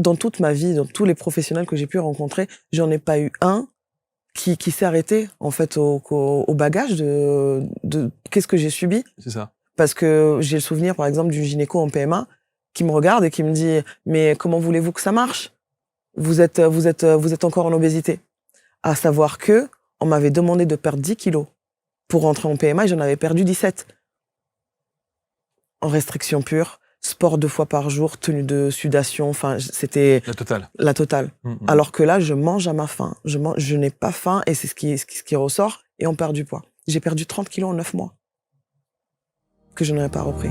dans toute ma vie, dans tous les professionnels que j'ai pu rencontrer, j'en ai pas eu un qui s'est arrêté, en fait, au bagage de qu'est-ce que j'ai subi. C'est ça. Parce que j'ai le souvenir, par exemple, du gynéco en PMA qui me regarde et qui me dit « Mais comment voulez-vous que ça marche ? Vous êtes encore en obésité. » À savoir que on m'avait demandé de perdre 10 kilos pour rentrer en PMA et j'en avais perdu 17. En restriction pure, sport 2 fois par jour, tenue de sudation, enfin, c'était... La totale. La totale. Alors que là, je mange à ma faim. Je n'ai pas faim et c'est ce qui ressort et on perd du poids. J'ai perdu 30 kilos en 9 mois. Que je n'aurais pas repris.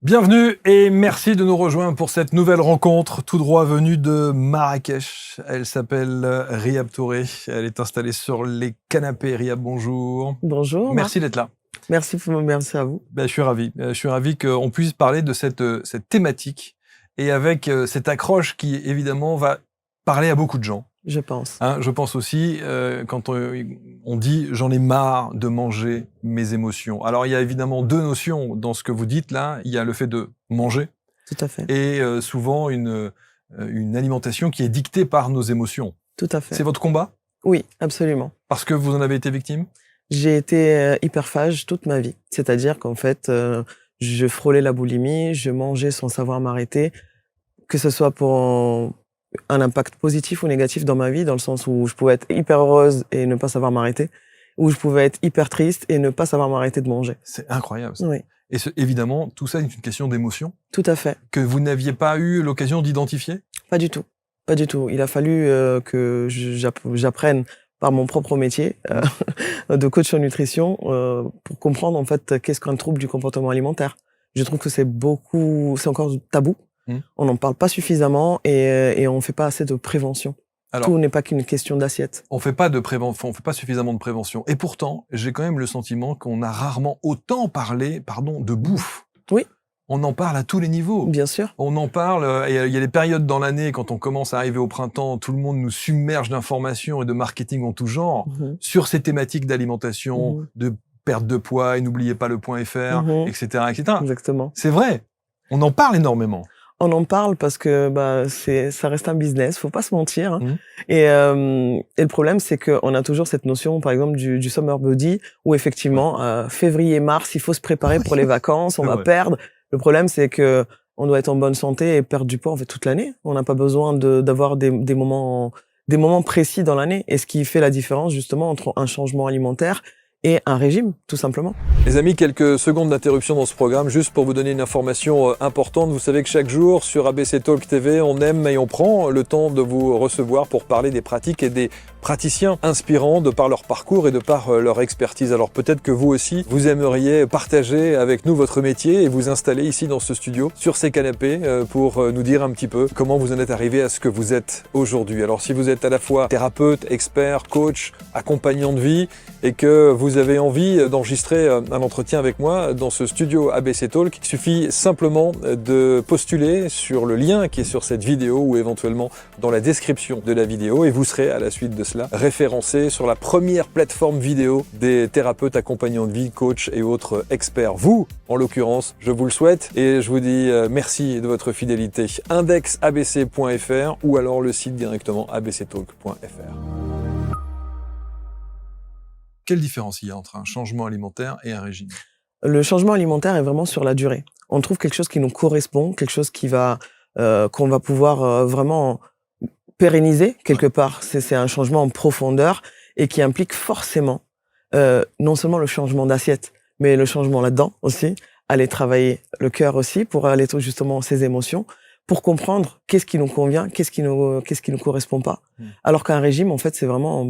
Bienvenue et merci de nous rejoindre pour cette nouvelle rencontre tout droit venue de Marrakech. Elle s'appelle Rihab Touré. Elle est installée sur les canapés. Rihab, bonjour. Bonjour. Merci d'être là. Merci à vous. Je suis ravi. Je suis ravi qu'on puisse parler de cette thématique et avec cette accroche qui évidemment va parler à beaucoup de gens. Je pense. Je pense aussi, quand on dit « j'en ai marre de manger mes émotions ». Alors, il y a évidemment deux notions dans ce que vous dites là. Il y a le fait de manger. Tout à fait. Et souvent, une alimentation qui est dictée par nos émotions. Tout à fait. C'est votre combat ? Oui, absolument. Parce que vous en avez été victime ? J'ai été hyperphage toute ma vie. C'est-à-dire qu'en fait, je frôlais la boulimie, je mangeais sans savoir m'arrêter, que ce soit pour un impact positif ou négatif dans ma vie, dans le sens où je pouvais être hyper heureuse et ne pas savoir m'arrêter, ou je pouvais être hyper triste et ne pas savoir m'arrêter de manger. C'est incroyable ça. Oui. Et évidemment, tout ça est une question d'émotion. Tout à fait. Que vous n'aviez pas eu l'occasion d'identifier ? Pas du tout. Pas du tout. Il a fallu que j'apprenne par mon propre métier de coach en nutrition pour comprendre en fait qu'est-ce qu'un trouble du comportement alimentaire. Je trouve que c'est encore tabou. On n'en parle pas suffisamment et on fait pas assez de prévention. Alors, tout n'est pas qu'une question d'assiette. On fait pas suffisamment de prévention. Et pourtant, j'ai quand même le sentiment qu'on a rarement autant parlé, de bouffe. Oui. On en parle à tous les niveaux. Bien sûr. On en parle, il y a des périodes dans l'année, quand on commence à arriver au printemps, tout le monde nous submerge d'informations et de marketing en tout genre sur ces thématiques d'alimentation, de perte de poids, et n'oubliez pas le .fr, etc., etc. Exactement. C'est vrai. On en parle énormément. On en parle parce que ça reste un business, faut pas se mentir. Et le problème, c'est qu'on a toujours cette notion, par exemple, du summer body, où effectivement, février-mars, il faut se préparer pour les vacances, on va perdre. Le problème, c'est que on doit être en bonne santé et perdre du poids en fait toute l'année. On n'a pas besoin d'avoir des moments précis dans l'année. Et ce qui fait la différence justement entre un changement alimentaire et un régime, tout simplement. Les amis, quelques secondes d'interruption dans ce programme, juste pour vous donner une information importante. Vous savez que chaque jour, sur ABC Talk TV, on aime et on prend le temps de vous recevoir pour parler des pratiques et des praticiens inspirants de par leur parcours et de par leur expertise. Alors peut-être que vous aussi, vous aimeriez partager avec nous votre métier et vous installer ici dans ce studio, sur ces canapés, pour nous dire un petit peu comment vous en êtes arrivé à ce que vous êtes aujourd'hui. Alors si vous êtes à la fois thérapeute, expert, coach, accompagnant de vie et que vous avez envie d'enregistrer un entretien avec moi dans ce studio ABC Talk, il suffit simplement de postuler sur le lien qui est sur cette vidéo ou éventuellement dans la description de la vidéo et vous serez à la suite de cela référencé sur la première plateforme vidéo des thérapeutes accompagnants de vie, coachs et autres experts. Vous, en l'occurrence, je vous le souhaite et je vous dis merci de votre fidélité. Indexabc.fr ou alors le site directement abctalk.fr. Quelle différence il y a entre un changement alimentaire et un régime ? Le changement alimentaire est vraiment sur la durée. On trouve quelque chose qui nous correspond, quelque chose qui va qu'on va pouvoir vraiment pérenniser quelque part. C'est un changement en profondeur et qui implique forcément non seulement le changement d'assiette, mais le changement là-dedans aussi, aller travailler le cœur aussi pour aller justement ses émotions, pour comprendre qu'est-ce qui nous convient, qu'est-ce qui nous correspond pas. Alors qu'un régime, en fait, c'est vraiment,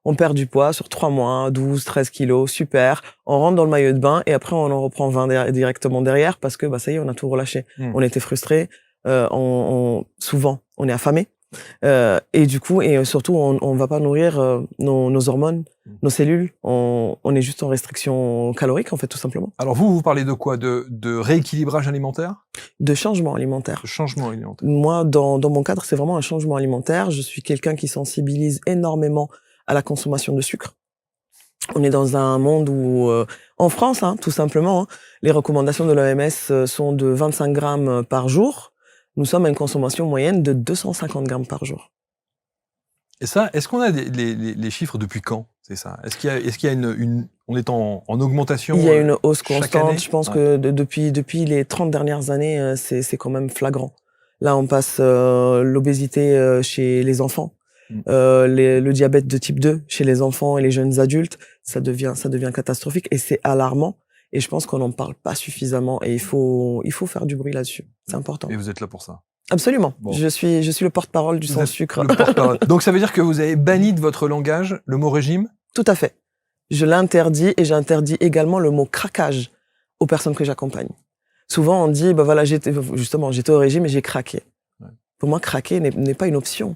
on perd du poids sur 3 mois, 12, 13 kilos, super. On rentre dans le maillot de bain et après on en reprend 20 directement derrière parce que ça y est, on a tout relâché. On était frustrés, souvent on est affamé. Et du coup, et surtout, on va pas nourrir nos hormones, nos cellules. On est juste en restriction calorique, en fait, tout simplement. Alors vous parlez de quoi ? De rééquilibrage alimentaire ? De changement alimentaire. De changement alimentaire. Moi, dans mon cadre, c'est vraiment un changement alimentaire. Je suis quelqu'un qui sensibilise énormément à la consommation de sucre. On est dans un monde où, en France, hein, tout simplement, hein, les recommandations de l'OMS sont de 25 grammes par jour. Nous sommes à une consommation moyenne de 250 grammes par jour. Et ça, est-ce qu'on a les chiffres depuis quand? C'est ça. Est-ce qu'il y a on est en augmentation? Il y a une hausse chaque constante. année? Je pense que depuis les 30 dernières années, c'est quand même flagrant. Là, on passe l'obésité chez les enfants, le diabète de type 2 chez les enfants et les jeunes adultes. Ça devient catastrophique et c'est alarmant. Et je pense qu'on n'en parle pas suffisamment et il faut faire du bruit là-dessus. C'est important. Et vous êtes là pour ça? Absolument. Bon. Je suis le porte-parole du sans sucre. Le porte-parole. Donc ça veut dire que vous avez banni de votre langage le mot régime? Tout à fait. Je l'interdis et j'interdis également le mot craquage aux personnes que j'accompagne. Souvent on dit, bah voilà, j'étais au régime et j'ai craqué. Ouais. Pour moi, craquer n'est pas une option.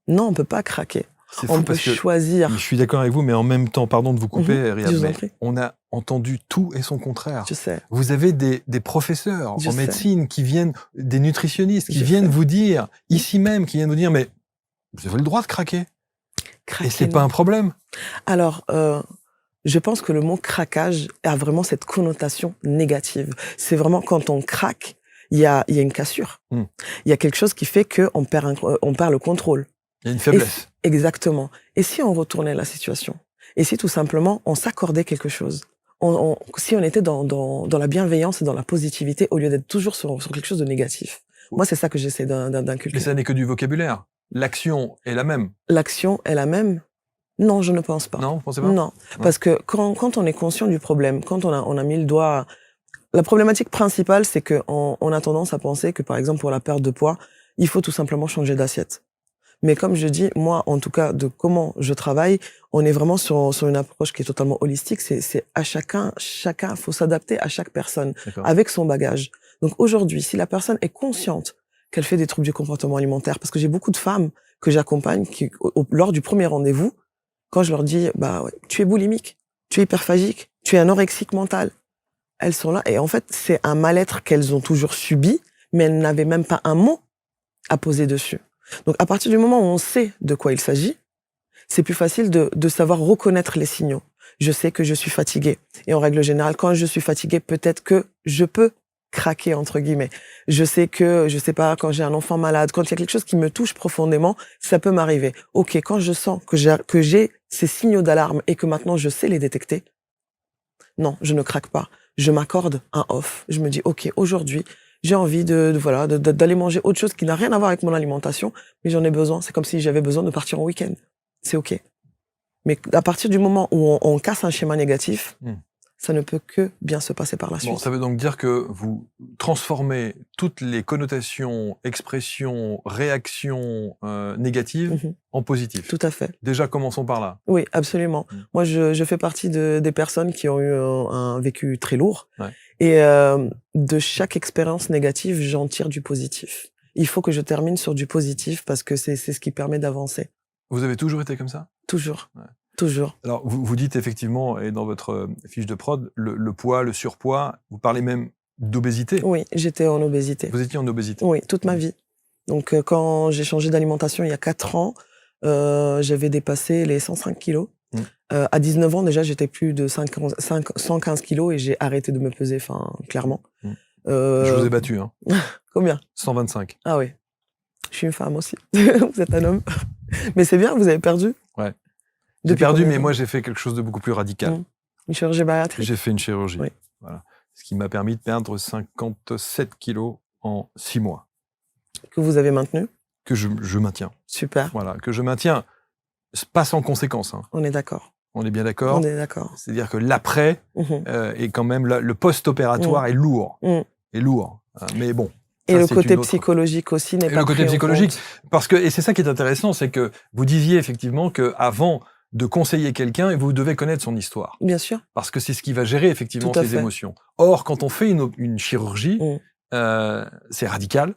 Non, on peut pas craquer. On peut choisir. Je suis d'accord avec vous, mais en même temps, pardon de vous couper, Riyad, mais on a entendu tout et son contraire. Je sais. Vous avez des professeurs en médecine qui viennent, des nutritionnistes qui viennent vous dire, ici même, qui viennent vous dire, mais vous avez le droit de craquer. Et c'est pas un problème. Alors, je pense que le mot craquage a vraiment cette connotation négative. C'est vraiment quand on craque, il y a une cassure. Il y a quelque chose qui fait qu'on perd le contrôle. Il y a une faiblesse. Exactement. Et si on retournait la situation? Et si tout simplement on s'accordait quelque chose? Si on était dans la bienveillance et dans la positivité au lieu d'être toujours sur quelque chose de négatif. Moi, c'est ça que j'essaie d'inculquer. Mais ça n'est que du vocabulaire. L'action est la même. L'action est la même? Non, je ne pense pas. Non, vous pensez pas? Non. Parce que quand on est conscient du problème, quand on a mis le doigt... La problématique principale, c'est qu'on a tendance à penser que, par exemple, pour la perte de poids, il faut tout simplement changer d'assiette. Mais comme je dis, moi, en tout cas, de comment je travaille, on est vraiment sur une approche qui est totalement holistique. C'est à chacun, faut s'adapter à chaque personne avec son bagage. Donc aujourd'hui, si la personne est consciente qu'elle fait des troubles du comportement alimentaire, parce que j'ai beaucoup de femmes que j'accompagne qui, lors du premier rendez-vous, quand je leur dis, bah ouais, tu es boulimique, tu es hyperphagique, tu es anorexique mental, elles sont là et en fait, c'est un mal-être qu'elles ont toujours subi, mais elles n'avaient même pas un mot à poser dessus. Donc, à partir du moment où on sait de quoi il s'agit, c'est plus facile de savoir reconnaître les signaux. Je sais que je suis fatiguée. Et en règle générale, quand je suis fatiguée, peut-être que je peux craquer, entre guillemets. Je sais que, je sais pas, quand j'ai un enfant malade, quand il y a quelque chose qui me touche profondément, ça peut m'arriver. Ok, quand je sens que j'ai ces signaux d'alarme et que maintenant je sais les détecter, non, je ne craque pas. Je m'accorde un off. Je me dis, ok, aujourd'hui, j'ai envie d'aller manger autre chose qui n'a rien à voir avec mon alimentation, mais j'en ai besoin. C'est comme si j'avais besoin de partir en week-end. C'est ok. Mais à partir du moment où on casse un schéma négatif, ça ne peut que bien se passer par la suite. Bon, ça veut donc dire que vous transformez toutes les connotations, expressions, réactions négatives en positives. Tout à fait. Déjà, commençons par là. Oui, absolument. Moi, je fais partie des personnes qui ont eu un vécu très lourd. Ouais. Et de chaque expérience négative, j'en tire du positif. Il faut que je termine sur du positif parce que c'est ce qui permet d'avancer. Vous avez toujours été comme ça? Toujours. Ouais. Toujours. Alors, vous dites effectivement, et dans votre fiche de prod, le poids, le surpoids, vous parlez même d'obésité. Oui, j'étais en obésité. Vous étiez en obésité? Oui, toute ma vie. Donc, quand j'ai changé d'alimentation il y a 4 ans, j'avais dépassé les 105 kilos. À 19 ans, déjà, j'étais plus de 115 kilos et j'ai arrêté de me peser, clairement. Je vous ai battu, hein. Combien? 125. Ah oui. Je suis une femme aussi. Vous êtes un homme. Mais c'est bien, vous avez perdu. Ouais. J'ai perdu, mais moi, j'ai fait quelque chose de beaucoup plus radical. Une chirurgie bariatrique? J'ai fait une chirurgie. Oui. Voilà. Ce qui m'a permis de perdre 57 kilos en 6 mois. Que vous avez maintenu? Que je maintiens. Super. Voilà, que je maintiens, pas sans conséquence. Hein. On est d'accord. On est bien d'accord? On est d'accord. C'est-à-dire que l'après est quand même, le post-opératoire est lourd. Est lourd. Mais bon. Et le côté psychologique aussi n'est pas pris en compte. Le côté psychologique, parce que, et c'est ça qui est intéressant, c'est que vous disiez effectivement qu'avant de conseiller quelqu'un, vous devez connaître son histoire. Bien sûr. Parce que c'est ce qui va gérer effectivement ses émotions. Or, quand on fait une chirurgie, c'est radical.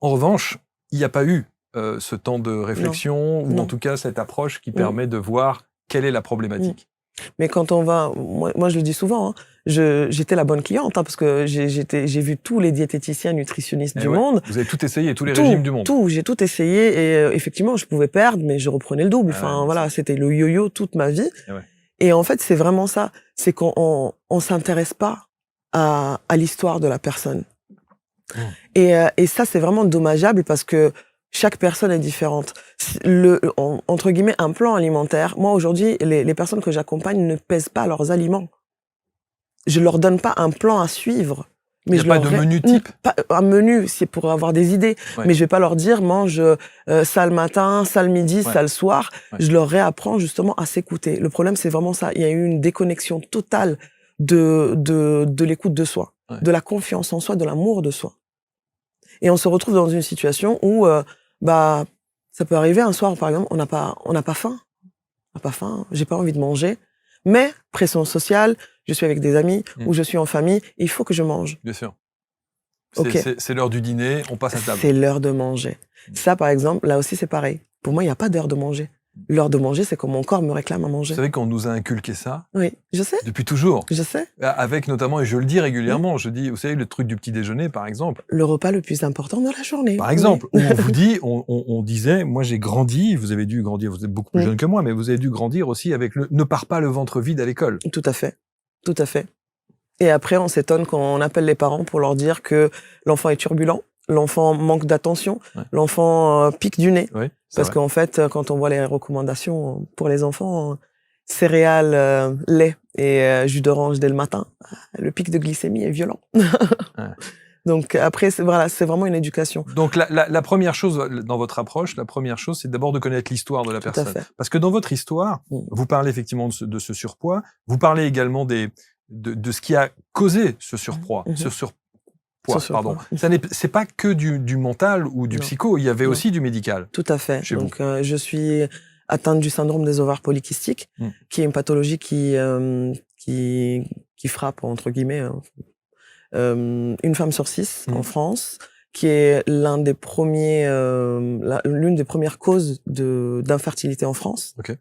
En revanche, il n'y a pas eu ce temps de réflexion, ou en tout cas cette approche qui permet de voir quelle est la problématique. Mais quand on va, moi je le dis souvent, hein, j'étais la bonne cliente, hein, parce que j'ai vu tous les diététiciens, nutritionnistes du monde. Vous avez tout essayé, tous les régimes du monde. J'ai tout essayé et effectivement je pouvais perdre, mais je reprenais le double. Voilà, c'était le yo-yo toute ma vie. Et en fait, c'est vraiment ça. C'est qu'on s'intéresse pas à l'histoire de la personne. Et ça, c'est vraiment dommageable parce que chaque personne est différente. Entre guillemets, un plan alimentaire. Moi, aujourd'hui, les personnes que j'accompagne ne pèsent pas leurs aliments. Je leur donne pas un plan à suivre. Mais il n'y a pas de menu type? Pas, un menu, c'est pour avoir des idées. Ouais. Mais je vais pas leur dire, mange ça le matin, ça le midi, ça le soir. Ouais. Je leur réapprends justement à s'écouter. Le problème, c'est vraiment ça. Il y a eu une déconnexion totale de l'écoute de soi, de la confiance en soi, de l'amour de soi. Et on se retrouve dans une situation où, ça peut arriver un soir, par exemple, on n'a pas faim. On n'a pas faim, j'ai pas envie de manger. Mais, pression sociale, je suis avec des amis, ou je suis en famille, il faut que je mange. Bien sûr. C'est l'heure du dîner, on passe à table. C'est l'heure de manger. Ça, par exemple, là aussi, c'est pareil. Pour moi, il n'y a pas d'heure de manger. L'heure de manger, c'est quand mon corps me réclame à manger. Vous savez qu'on nous a inculqué ça? Oui, je sais. Depuis toujours. Je sais. Avec notamment, et je le dis régulièrement, je dis, vous savez, le truc du petit déjeuner, par exemple. Le repas le plus important de la journée. Par exemple, où on vous dit, on disait, moi j'ai grandi, vous avez dû grandir, vous êtes beaucoup plus jeune que moi, mais vous avez dû grandir aussi avec le ne pars pas le ventre vide à l'école. Tout à fait. Tout à fait. Et après, on s'étonne quand on appelle les parents pour leur dire que l'enfant est turbulent, l'enfant manque d'attention, l'enfant pique du nez. Oui, parce qu'en fait, quand on voit les recommandations pour les enfants, céréales, lait et jus d'orange dès le matin, le pic de glycémie est violent. Donc après, c'est vraiment une éducation. Donc la première chose dans votre approche, c'est d'abord de connaître l'histoire de la personne. Parce que dans votre histoire, vous parlez effectivement de ce surpoids, vous parlez également de ce qui a causé ce surpoids, pardon. C'est pas que du mental ou du psycho, il y avait aussi du médical. Tout à fait. Donc je suis atteinte du syndrome des ovaires polykystiques, qui est une pathologie qui frappe, entre guillemets, une femme sur 6 en France, qui est l'une des premières causes d'infertilité en France. Okay.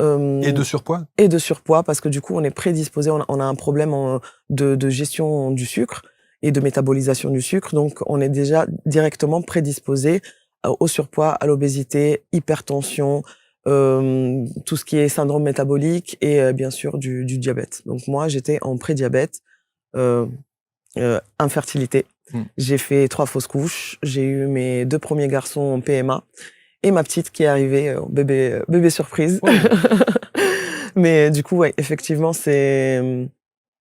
Et de surpoids? Et de surpoids, parce que du coup, on est prédisposé, on a un problème de gestion du sucre et de métabolisation du sucre, donc on est déjà directement prédisposé au surpoids, à l'obésité, hypertension, tout ce qui est syndrome métabolique et bien sûr du diabète. Donc moi, j'étais en prédiabète, infertilité. J'ai fait 3 fausses couches, j'ai eu mes 2 premiers garçons en PMA, et ma petite qui est arrivée, bébé surprise. Ouais. Mais du coup, ouais, effectivement,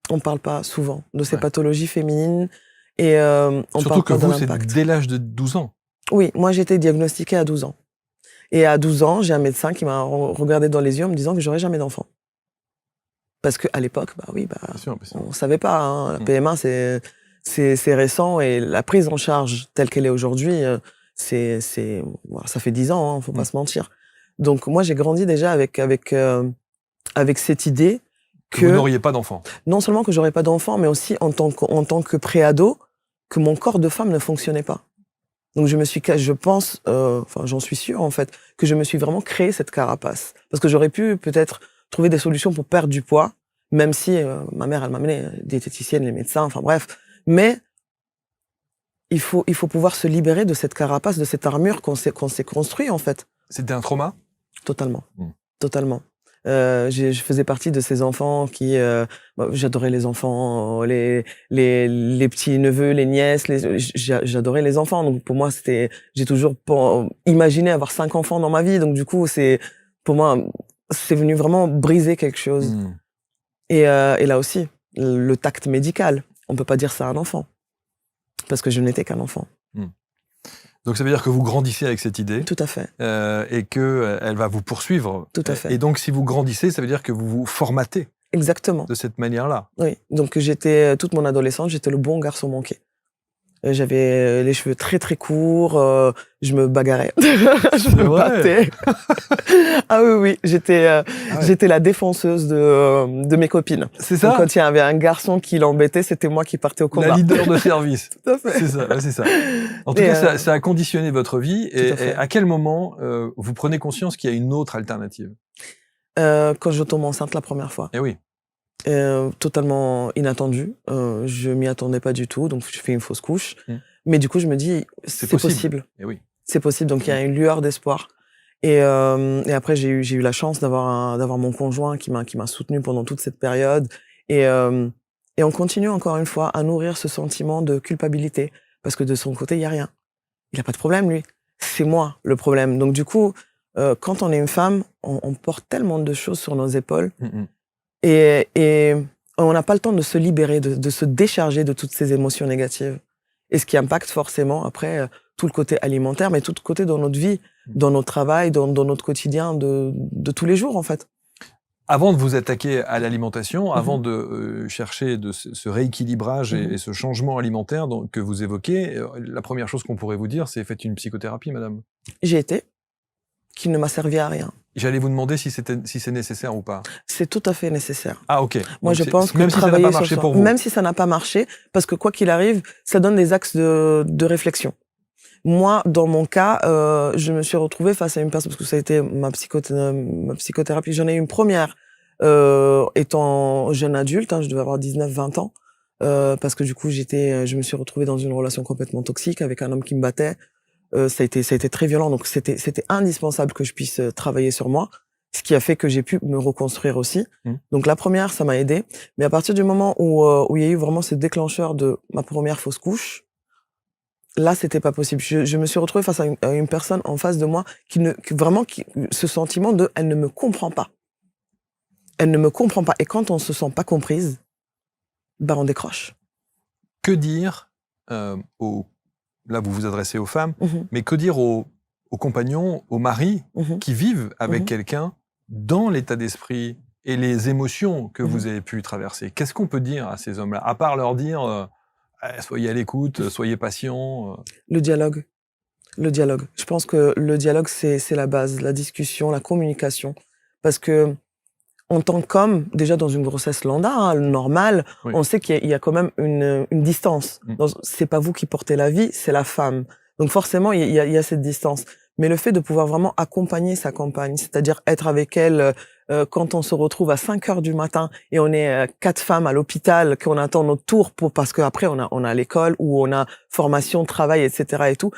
on parle pas souvent de ces pathologies féminines et on surtout parle pas de l'impact. Surtout que vous, c'est dès l'âge de 12 ans. Oui, moi j'ai été diagnostiquée à 12 ans. Et à 12 ans, j'ai un médecin qui m'a regardé dans les yeux en me disant que j'aurais jamais d'enfant. Parce qu'à l'époque, bien sûr. On savait pas, hein, la PMA c'est récent et la prise en charge telle qu'elle est aujourd'hui, ça fait 10 ans, hein, faut pas se mentir. Donc moi j'ai grandi déjà avec cette idée que vous n'auriez pas d'enfant. Non seulement que j'aurais pas d'enfant, mais aussi en tant que préado, que mon corps de femme ne fonctionnait pas. Donc je pense, j'en suis sûre en fait, que je me suis vraiment créé cette carapace. Parce que j'aurais pu peut-être trouver des solutions pour perdre du poids, même si ma mère elle m'a amené diététicienne, les médecins, enfin bref, mais il faut pouvoir se libérer de cette carapace, de cette armure qu'on s'est construit en fait. C'était un trauma? Totalement. Totalement. Je faisais partie de ces enfants qui j'adorais les enfants, les petits neveux, les nièces, j'adorais les enfants. Donc pour moi j'ai toujours imaginé avoir 5 enfants dans ma vie. Donc du coup pour moi c'est venu vraiment briser quelque chose. Et là aussi le tact médical, on peut pas dire ça à un enfant parce que je n'étais qu'un enfant. Donc ça veut dire que vous grandissez avec cette idée. Tout à fait. Et que elle va vous poursuivre. Tout à fait. Et donc si vous grandissez, ça veut dire que vous vous formatez. Exactement. De cette manière-là. Oui. Donc toute mon adolescence, j'étais le bon garçon manqué. J'avais les cheveux très très courts, je me bagarrais, je me battais. Ah oui, j'étais la défenseuse de mes copines. C'est ça. Donc, quand il y avait un garçon qui l'embêtait, c'était moi qui partais au combat. La leader de service. Tout à fait. C'est ça. En tout cas, ça a conditionné votre vie. Et à quel moment vous prenez conscience qu'il y a une autre alternative? Quand je tombe enceinte la première fois. Eh oui. Totalement inattendu. Je m'y attendais pas du tout, donc je fais une fausse couche. Mais du coup, je me dis, c'est possible. Et oui. C'est possible, donc il y a une lueur d'espoir. Et après, j'ai eu la chance d'avoir mon conjoint qui m'a soutenu pendant toute cette période. Et on continue encore une fois à nourrir ce sentiment de culpabilité. Parce que de son côté, il y a rien. Il a pas de problème, lui. C'est moi, le problème. Donc, du coup, quand on est une femme, on porte tellement de choses sur nos épaules. Et on n'a pas le temps de se libérer, de se décharger de toutes ces émotions négatives. Et ce qui impacte forcément, après, tout le côté alimentaire, mais tout le côté dans notre vie, dans notre travail, dans notre quotidien de tous les jours, en fait. Avant de vous attaquer à l'alimentation, avant de chercher ce rééquilibrage et ce changement alimentaire que vous évoquez, la première chose qu'on pourrait vous dire, c'est faites une psychothérapie, madame. J'ai été, qui ne m'a servi à rien. J'allais vous demander si c'est nécessaire ou pas. C'est tout à fait nécessaire. Ah, ok. Moi, donc je pense que même si ça n'a pas marché pour vous. Même si ça n'a pas marché, parce que quoi qu'il arrive, ça donne des axes de réflexion. Moi, dans mon cas, je me suis retrouvée face à une personne, parce que ça a été ma psychothérapie. J'en ai eu une première étant jeune adulte, je devais avoir 19-20 ans, parce que du coup, je me suis retrouvée dans une relation complètement toxique avec un homme qui me battait. Ça a été très violent, donc c'était indispensable que je puisse travailler sur moi, ce qui a fait que j'ai pu me reconstruire aussi. Donc la première, ça m'a aidé, mais à partir du moment où il y a eu vraiment ce déclencheur de ma première fausse couche, là, c'était pas possible. Je me suis retrouvée face à une personne en face de moi ce sentiment de elle ne me comprend pas. Elle ne me comprend pas. Et quand on se sent pas comprise, on décroche. Que dire là, vous vous adressez aux femmes, mais que dire aux compagnons, aux maris qui vivent avec quelqu'un dans l'état d'esprit et les émotions que vous avez pu traverser? Qu'est-ce qu'on peut dire à ces hommes-là, à part leur dire soyez à l'écoute, soyez patients. Le dialogue. Le dialogue. Je pense que le dialogue, c'est la base, la discussion, la communication. Parce que, en tant qu'homme, déjà dans une grossesse lambda, normale, on sait qu'il y a quand même une distance. C'est pas vous qui portez la vie, c'est la femme. Donc forcément, il y a cette distance. Mais le fait de pouvoir vraiment accompagner sa compagne, c'est-à-dire être avec elle quand on se retrouve à 5 heures du matin et on est 4 femmes à l'hôpital, qu'on attend notre tour parce qu'après on a l'école où on a formation, travail, etc. et tout.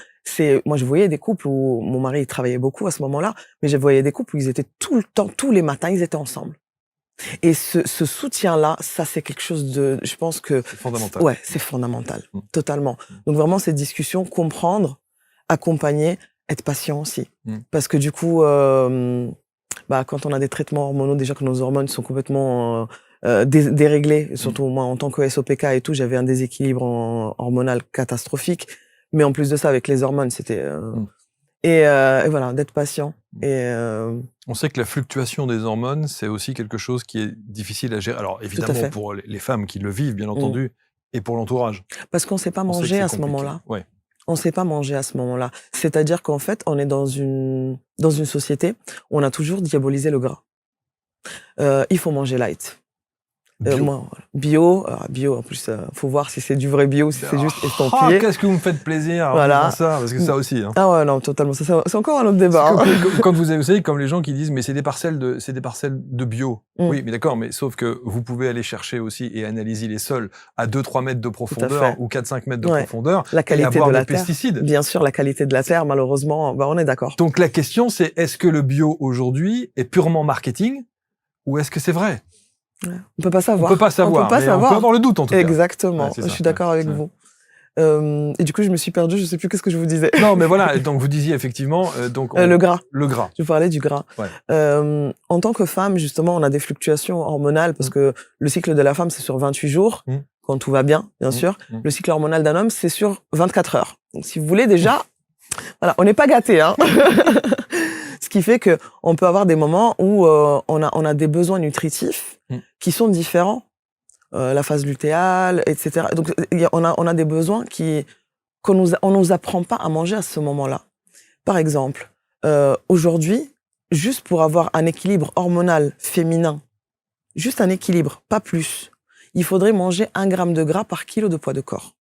Moi je voyais des couples où mon mari il travaillait beaucoup à ce moment-là, mais je voyais des couples où ils étaient tout le temps, tous les matins, ils étaient ensemble. Et ce soutien-là, ça c'est quelque chose je pense que c'est fondamental. Ouais, c'est fondamental, totalement. Donc vraiment cette discussion, comprendre, accompagner, être patient aussi, parce que du coup, quand on a des traitements hormonaux, déjà que nos hormones sont complètement déréglées, surtout moi en tant que SOPK et tout, j'avais un déséquilibre hormonal catastrophique. Mais en plus de ça, avec les hormones, c'était et voilà, d'être patient. On sait que la fluctuation des hormones, c'est aussi quelque chose qui est difficile à gérer. Alors évidemment pour les femmes qui le vivent, bien entendu, et pour l'entourage. Parce qu'on ne sait pas manger à ce moment-là. Ouais. On ne sait pas manger à ce moment-là. C'est-à-dire qu'en fait, on est dans une société où on a toujours diabolisé le gras. Il faut manger light. Bio, en plus, faut voir si c'est du vrai bio ou si c'est juste estampillé. Qu'est-ce que vous me faites plaisir à ça, parce que ça aussi. Ah ouais, non, totalement. C'est encore un autre débat. Quand vous savez, comme les gens qui disent, mais c'est des parcelles de bio. Oui, mais d'accord, mais sauf que vous pouvez aller chercher aussi et analyser les sols à 2-3 mètres de profondeur ou 4-5 mètres de profondeur la qualité et avoir de la des pesticides. Bien sûr, la qualité de la terre, malheureusement, on est d'accord. Donc la question, c'est est-ce que le bio aujourd'hui est purement marketing ou est-ce que c'est vrai? On peut pas savoir. On peut pas savoir. On peut avoir le doute en tout cas. Exactement. Je suis d'accord avec vous. Et du coup, je me suis perdue. Je sais plus qu'est-ce que je vous disais. Non, mais voilà. Donc vous disiez effectivement. Le gras. Le gras. Je vous parlais du gras. Ouais. En tant que femme, justement, on a des fluctuations hormonales parce que le cycle de la femme c'est sur 28 jours quand tout va bien, bien sûr. Le cycle hormonal d'un homme c'est sur 24 heures. Donc si vous voulez déjà, voilà, on n'est pas gâtés, hein. Ce qui fait que on peut avoir des moments où on a des besoins nutritifs qui sont différents, la phase lutéale, etc. Donc on a des besoins on nous apprend pas à manger à ce moment-là. Par exemple, aujourd'hui, juste pour avoir un équilibre hormonal féminin, juste un équilibre, pas plus, il faudrait manger 1 gramme de gras par kilo de poids de corps.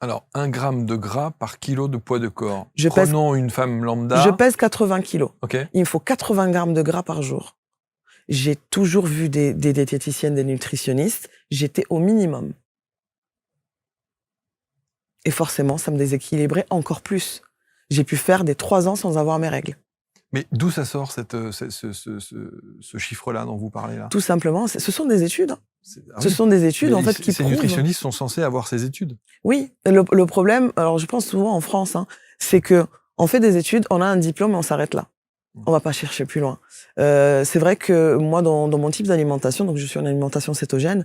Alors, 1 gramme de gras par kilo de poids de corps. Prenons une femme lambda. Je pèse 80 kilos. Okay. Il me faut 80 grammes de gras par jour. J'ai toujours vu des diététiciennes, des nutritionnistes. J'étais au minimum. Et forcément, ça me déséquilibrait encore plus. J'ai pu faire des 3 ans sans avoir mes règles. Mais d'où ça sort ce chiffre-là dont vous parlez là? Tout simplement, ce sont des études. Ah Ce oui. sont des études Mais en fait qui ces prouvent. nutritionnistes sont censés avoir ces études. Oui, et le problème, alors je pense souvent en France, hein, c'est que on fait des études, on a un diplôme et on s'arrête là. On va pas chercher plus loin. C'est vrai que moi, dans mon type d'alimentation, donc je suis en alimentation cétogène,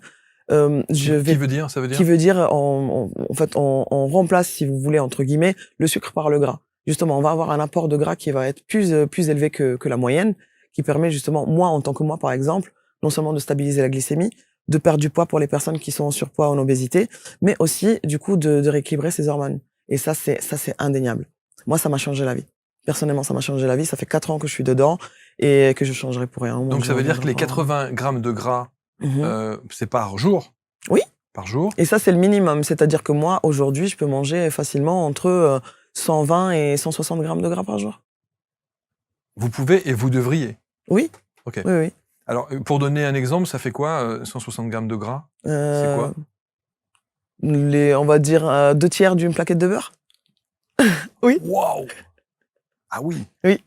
je vais. Qui veut dire, ça veut dire? Qui veut dire, en fait, on remplace, si vous voulez, entre guillemets, le sucre par le gras. Justement, on va avoir un apport de gras qui va être plus élevé que la moyenne, qui permet justement, moi, en tant que moi, par exemple, non seulement de stabiliser la glycémie, de perdre du poids pour les personnes qui sont en surpoids ou en obésité, mais aussi, du coup, de rééquilibrer ses hormones. Et ça, c'est indéniable. Moi, ça m'a changé la vie. Personnellement, ça m'a changé la vie. Ça fait 4 ans que je suis dedans et que je changerai pour rien. Donc ça veut dire que les 80 grammes de gras, c'est par jour? Oui. Par jour? Et ça, c'est le minimum. C'est-à-dire que moi, aujourd'hui, je peux manger facilement entre 120 et 160 grammes de gras par jour. Vous pouvez et vous devriez? Oui. Ok. Oui, oui. Alors, pour donner un exemple, ça fait quoi, 160 grammes de gras? C'est quoi? On va dire 2 tiers d'une plaquette de beurre. Oui. Waouh! Ah oui. Oui.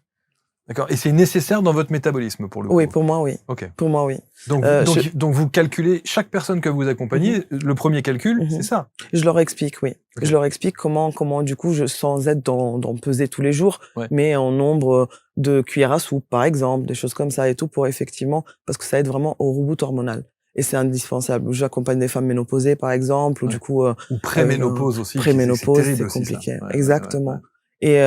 D'accord. Et c'est nécessaire dans votre métabolisme pour le coup? Oui, pour moi, oui. Ok. Pour moi, oui. Donc vous calculez chaque personne que vous accompagnez. Le premier calcul, c'est ça? Je leur explique, oui. Okay. Je leur explique comment du coup, sans être dans peser tous les jours, mais en nombre de cuillères à soupe, par exemple, des choses comme ça et tout, pour effectivement, parce que ça aide vraiment au reboot hormonal. Et c'est indispensable. J'accompagne des femmes ménopausées, par exemple, ou du coup... ou préménopause aussi. Préménopause, c'est compliqué. Exactement. Et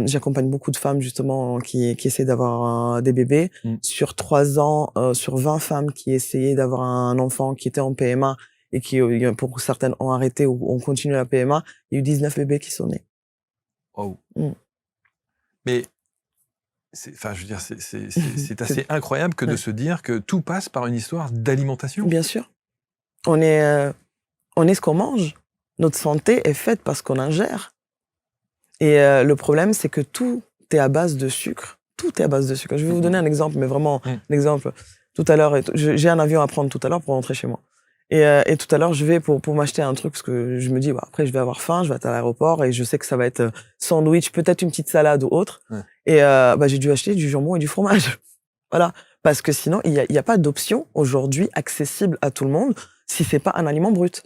j'accompagne beaucoup de femmes justement qui essaient d'avoir des bébés. Sur 3 ans, sur 20 femmes qui essayaient d'avoir un enfant qui était en PMA et qui, pour certaines, ont arrêté ou ont continué la PMA, il y a eu 19 bébés qui sont nés. Oh. Mais, enfin, je veux dire, c'est assez incroyable que de se dire que tout passe par une histoire d'alimentation. Bien sûr. On est ce qu'on mange. Notre santé est faite parce qu'on ingère. Et le problème, c'est que tout est à base de sucre. Tout est à base de sucre. Je vais vous donner un exemple, mais vraiment un exemple. Tout à l'heure, j'ai un avion à prendre tout à l'heure pour rentrer chez moi. Et tout à l'heure, je vais pour m'acheter un truc parce que je me dis, après, je vais avoir faim, je vais être à l'aéroport et je sais que ça va être sandwich, peut-être une petite salade ou autre. Et j'ai dû acheter du jambon et du fromage. Voilà. Parce que sinon, il y a pas d'option aujourd'hui accessible à tout le monde si c'est pas un aliment brut.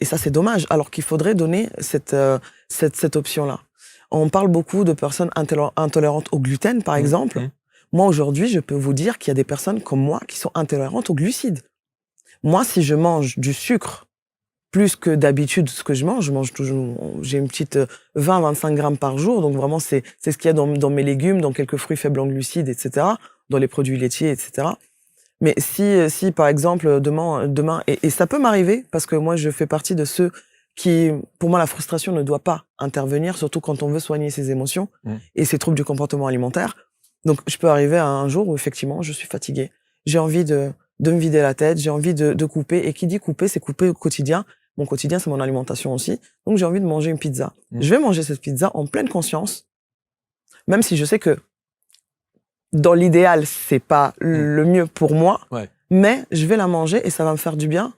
Et ça, c'est dommage, alors qu'il faudrait donner cette option-là. On parle beaucoup de personnes intolérantes au gluten, par exemple. Moi, aujourd'hui, je peux vous dire qu'il y a des personnes comme moi qui sont intolérantes aux glucides. Moi, si je mange du sucre, plus que d'habitude, ce que je mange toujours, j'ai une petite 20-25 grammes par jour, donc vraiment, c'est ce qu'il y a dans mes légumes, dans quelques fruits faibles en glucides, etc., dans les produits laitiers, etc., mais si par exemple demain et ça peut m'arriver parce que moi je fais partie de ceux qui, pour moi, la frustration ne doit pas intervenir, surtout quand on veut soigner ses émotions et ses troubles du comportement alimentaire. Donc je peux arriver à un jour où effectivement je suis fatiguée, j'ai envie de me vider la tête, j'ai envie de couper, et qui dit couper, c'est couper au quotidien. Mon quotidien, c'est mon alimentation aussi, donc j'ai envie de manger une pizza. Je vais manger cette pizza en pleine conscience, même si je sais que dans l'idéal, c'est pas le mieux pour moi, mais je vais la manger et ça va me faire du bien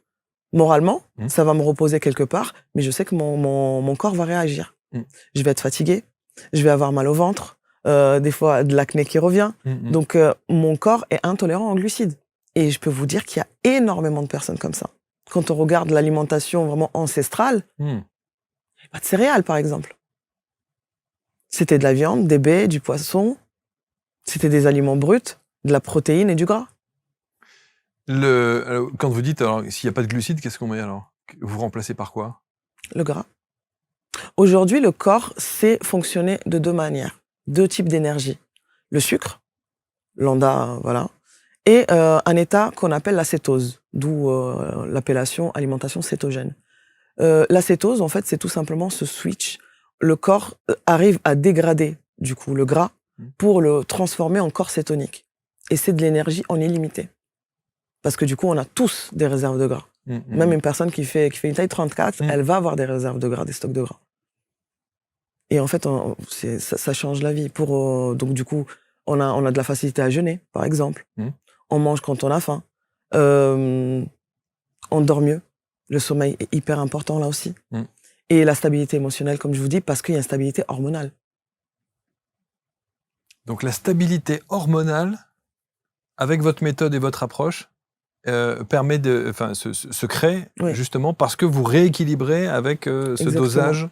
moralement, ça va me reposer quelque part, mais je sais que mon corps va réagir. Je vais être fatiguée, je vais avoir mal au ventre, des fois de l'acné qui revient, donc mon corps est intolérant en glucides. Et je peux vous dire qu'il y a énormément de personnes comme ça. Quand on regarde l'alimentation vraiment ancestrale, il n'y a pas de céréales, par exemple. C'était de la viande, des baies, du poisson. C'était des aliments bruts, de la protéine et du gras. Quand vous dites, alors, s'il n'y a pas de glucides, qu'est-ce qu'on met alors? Vous remplacez par quoi? Le gras. Aujourd'hui, le corps sait fonctionner de 2 manières, 2 types d'énergie. Le sucre, lambda, voilà, et un état qu'on appelle la cétose, d'où l'appellation alimentation cétogène. La cétose, en fait, c'est tout simplement ce switch. Le corps arrive à dégrader, du coup, le gras pour le transformer en corps cétonique. Et c'est de l'énergie en illimité. Parce que du coup, on a tous des réserves de gras. Même une personne qui fait une taille 34, elle va avoir des réserves de gras, des stocks de gras. Et en fait, ça change la vie. Donc du coup, on a de la facilité à jeûner, par exemple. On mange quand on a faim. On dort mieux. Le sommeil est hyper important là aussi. Et la stabilité émotionnelle, comme je vous dis, parce qu'il y a une stabilité hormonale. Donc la stabilité hormonale, avec votre méthode et votre approche, permet se crée justement parce que vous rééquilibrez avec ce dosage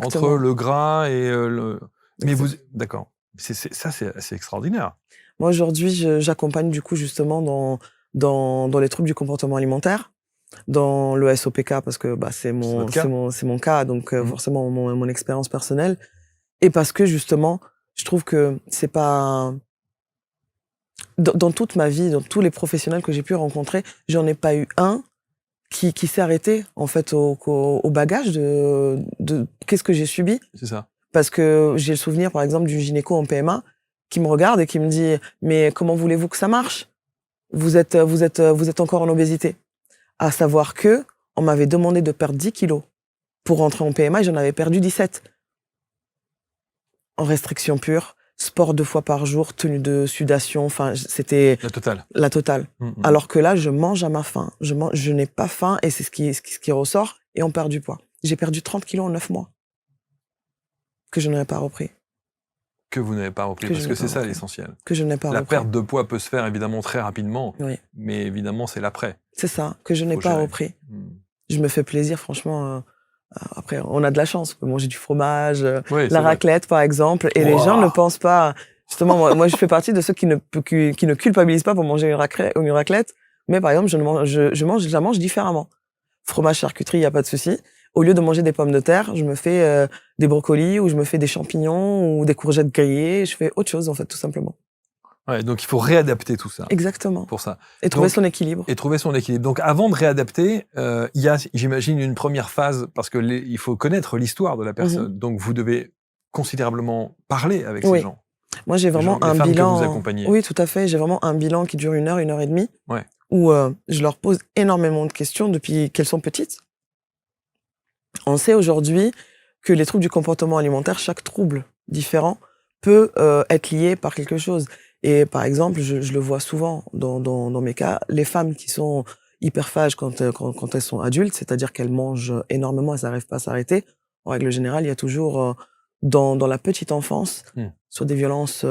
entre le gras et le... Mais vous... D'accord. C'est extraordinaire. Moi, aujourd'hui, j'accompagne du coup justement dans les troubles du comportement alimentaire, dans le SOPK, parce que c'est mon cas, donc forcément mon expérience personnelle, et parce que justement, je trouve que c'est pas... Dans toute ma vie, dans tous les professionnels que j'ai pu rencontrer, j'en ai pas eu un qui s'est arrêté en fait au bagage de qu'est-ce que j'ai subi. C'est ça. Parce que j'ai le souvenir, par exemple, d'une gynéco en PMA qui me regarde et qui me dit « Mais comment voulez-vous que ça marche ? Vous êtes encore en obésité. » À savoir que on m'avait demandé de perdre 10 kilos pour rentrer en PMA et j'en avais perdu 17. En restriction pure, sport 2 fois par jour, tenue de sudation, enfin, c'était... La totale. Alors que là, je mange à ma faim. Je n'ai pas faim et c'est ce qui ressort et on perd du poids. J'ai perdu 30 kilos en 9 mois. Que je n'avais pas repris. Que vous n'avez pas repris, parce que c'est ça l'essentiel. Que je n'ai pas repris. La perte de poids peut se faire évidemment très rapidement, mais évidemment c'est l'après. C'est ça, que je n'ai pas repris. Je me fais plaisir, franchement. Après, on a de la chance, on peut manger du fromage, la raclette par exemple, et les gens ne pensent pas... Justement, moi je fais partie de ceux qui ne culpabilisent pas pour manger une raclette, mais par exemple, je la mange différemment. Fromage, charcuterie, il n'y a pas de souci. Au lieu de manger des pommes de terre, je me fais des brocolis ou je me fais des champignons ou des courgettes grillées. Je fais autre chose, en fait, tout simplement. Ouais, donc il faut réadapter tout ça. Exactement. Pour ça. Et trouver son équilibre. Et trouver son équilibre. Donc avant de réadapter, il y a, j'imagine, une première phase, parce que il faut connaître l'histoire de la personne. Donc vous devez considérablement parler avec ces gens. Moi, j'ai vraiment un bilan... que vous accompagnez. Oui, tout à fait. J'ai vraiment un bilan qui dure 1 heure, 1 heure et demie, où je leur pose énormément de questions depuis qu'elles sont petites. On sait aujourd'hui que les troubles du comportement alimentaire, chaque trouble différent peut être lié par quelque chose. Et par exemple, je le vois souvent dans mes cas, les femmes qui sont hyperphages quand elles sont adultes, c'est-à-dire qu'elles mangent énormément et ça n'arrive pas à s'arrêter, en règle générale, il y a toujours dans la petite enfance soit des violences,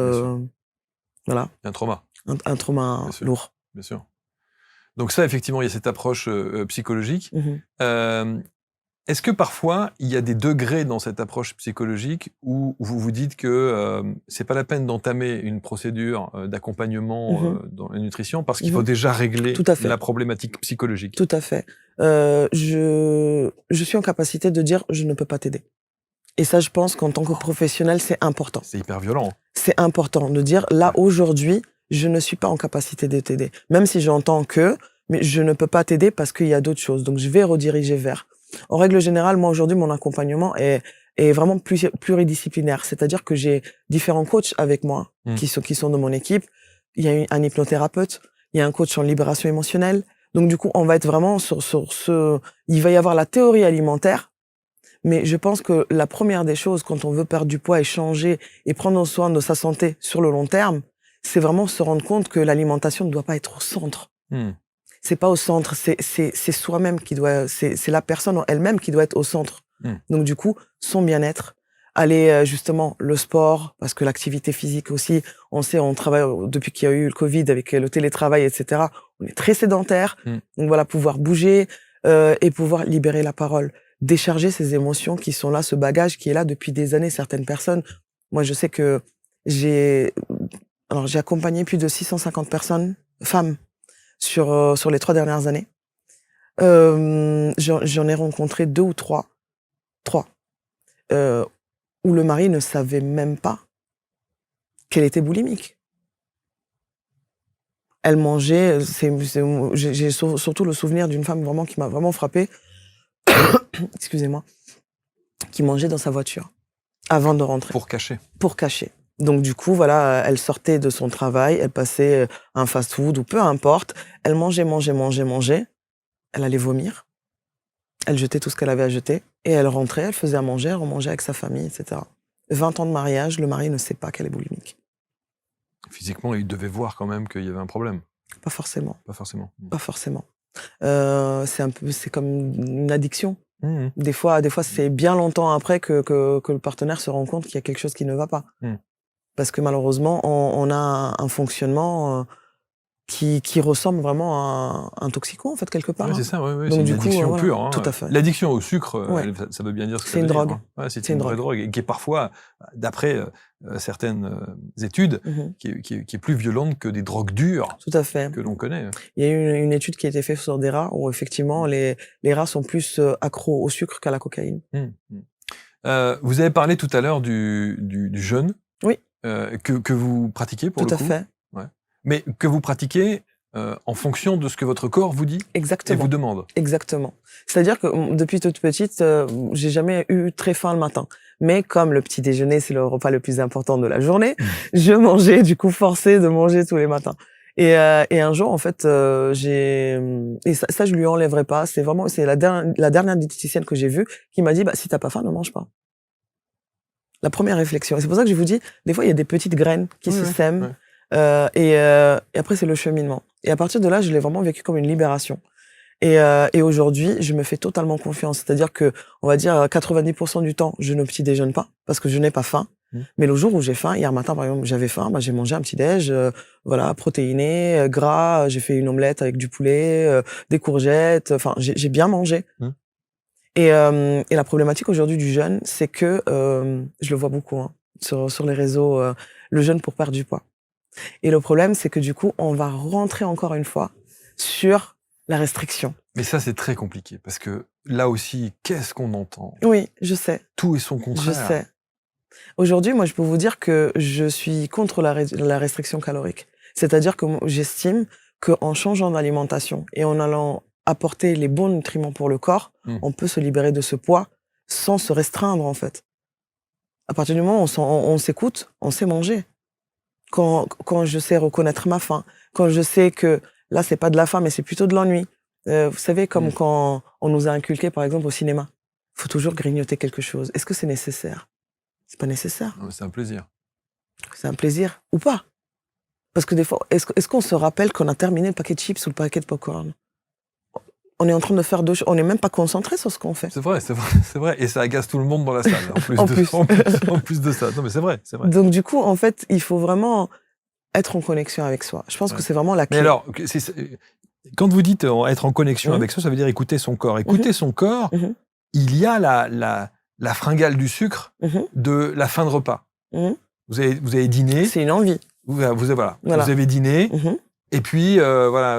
voilà. Un trauma. Un trauma lourd. Bien sûr. Donc ça, effectivement, il y a cette approche psychologique. Est-ce que parfois, il y a des degrés dans cette approche psychologique où vous vous dites que c'est pas la peine d'entamer une procédure d'accompagnement dans la nutrition parce qu'il faut déjà régler la problématique psychologique? Tout à fait. Je suis en capacité de dire je ne peux pas t'aider. Et ça, je pense qu'en tant que professionnel, c'est important. C'est hyper violent. C'est important de dire là, aujourd'hui, je ne suis pas en capacité de t'aider. Même si j'entends mais je ne peux pas t'aider parce qu'il y a d'autres choses. Donc, je vais rediriger vers. En règle générale, moi, aujourd'hui, mon accompagnement est vraiment pluridisciplinaire. C'est-à-dire que j'ai différents coachs avec moi qui sont de mon équipe. Il y a un hypnothérapeute, il y a un coach en libération émotionnelle. Donc, du coup, on va être vraiment sur ce... Il va y avoir la théorie alimentaire, mais je pense que la première des choses, quand on veut perdre du poids et changer et prendre soin de sa santé sur le long terme, c'est vraiment se rendre compte que l'alimentation ne doit pas être au centre. C'est pas au centre, c'est soi-même qui doit, c'est la personne elle-même qui doit être au centre. Donc du coup, son bien-être, aller justement le sport, parce que l'activité physique aussi, on sait, on travaille depuis qu'il y a eu le Covid avec le télétravail, etc. On est très sédentaire, donc voilà, pouvoir bouger et pouvoir libérer la parole, décharger ces émotions qui sont là, ce bagage qui est là depuis des années. Certaines personnes, moi je sais que j'ai accompagné plus de 650 personnes, femmes, sur les 3 dernières années. J'en ai rencontré 2 ou 3, où le mari ne savait même pas qu'elle était boulimique. Elle mangeait, j'ai surtout le souvenir d'une femme vraiment qui m'a vraiment frappée, excusez-moi, qui mangeait dans sa voiture avant de rentrer. Pour cacher. Pour cacher. Donc du coup, voilà, elle sortait de son travail, elle passait un fast-food ou peu importe, elle mangeait, elle allait vomir, elle jetait tout ce qu'elle avait à jeter, et elle rentrait, elle faisait à manger, elle remangeait avec sa famille, etc. 20 ans de mariage, le mari ne sait pas qu'elle est boulimique. Physiquement, il devait voir quand même qu'il y avait un problème. Pas forcément. Pas forcément. Pas forcément. C'est comme une addiction. Des fois, c'est bien longtemps après que le partenaire se rend compte qu'il y a quelque chose qui ne va pas. Parce que malheureusement, on a un fonctionnement qui ressemble vraiment à un toxico, en fait, quelque part. Ouais, c'est ça, c'est Donc, une du coup, addiction voilà, pure. tout à fait. L'addiction au sucre, Ouais. ça veut bien dire ce que C'est ça veut une dire. drogue. Ouais, c'est C'est une une vraie drogue et qui est parfois, d'après certaines études, Mhm. qui est plus violente que des drogues dures Tout à fait. que l'on connaît. Il y a eu une étude qui a été faite sur des rats où, effectivement, les rats sont plus accros au sucre qu'à la cocaïne. Vous avez parlé tout à l'heure du jeûne. Oui. Que vous pratiquez pour Tout le à coup. fait. Ouais. Mais que vous pratiquez en fonction de ce que votre corps vous dit et Exactement. vous demande. Exactement. C'est-à-dire que depuis toute petite, j'ai jamais eu très faim le matin. Mais comme le petit déjeuner, c'est le repas le plus important de la journée, je mangeais, du coup, forcée de manger tous les matins. Et un jour, en fait, et ça, je lui enlèverai pas. C'est la dernière diététicienne que j'ai vue qui m'a dit, bah, si t'as pas faim, ne mange pas. La première réflexion. Et c'est pour ça que je vous dis, des fois, il y a des petites graines qui se sèment. Ouais. Et après, c'est le cheminement. Et à partir de là, je l'ai vraiment vécu comme une libération. Et aujourd'hui, je me fais totalement confiance. C'est-à-dire que, on va dire, 90% du temps, je ne petit déjeune pas parce que je n'ai pas faim. Mais le jour où j'ai faim, hier matin, par exemple, j'avais faim, bah, j'ai mangé un petit déj, voilà, protéiné, gras, j'ai fait une omelette avec du poulet, des courgettes, enfin, j'ai bien mangé. Et la problématique aujourd'hui du jeûne, c'est que, je le vois beaucoup, hein, sur les réseaux, le jeûne pour perdre du poids. Et le problème, c'est que du coup, on va rentrer encore une fois sur la restriction. Mais ça, c'est très compliqué parce que là aussi, qu'est-ce qu'on entend? Oui, je sais. Tout est son contraire. Je sais. Aujourd'hui, moi, je peux vous dire que je suis contre la restriction calorique. C'est-à-dire que j'estime qu'en changeant d'alimentation et en allant apporter les bons nutriments pour le corps, on peut se libérer de ce poids sans se restreindre, en fait. À partir du moment où on s'écoute, on sait manger. Quand je sais reconnaître ma faim, quand je sais que là, c'est pas de la faim, mais c'est plutôt de l'ennui. Vous savez, comme quand on nous a inculqué, par exemple, au cinéma, il faut toujours grignoter quelque chose. Est-ce que c'est nécessaire? C'est pas nécessaire. C'est un plaisir. C'est un plaisir ou pas? Parce que des fois, est-ce qu'on se rappelle qu'on a terminé le paquet de chips ou le paquet de popcorn? On est en train de faire on n'est même pas concentré sur ce qu'on fait. C'est vrai. Et ça agace tout le monde dans la salle, en plus de ça. Non, mais c'est vrai. Donc, du coup, en fait, il faut vraiment être en connexion avec soi. Je pense que c'est vraiment la clé. Mais alors, quand vous dites être en connexion avec soi, ça veut dire écouter son corps. Écouter son corps, il y a la fringale du sucre de la fin de repas. Vous avez dîné. C'est une envie. Vous avez dîné. Et puis,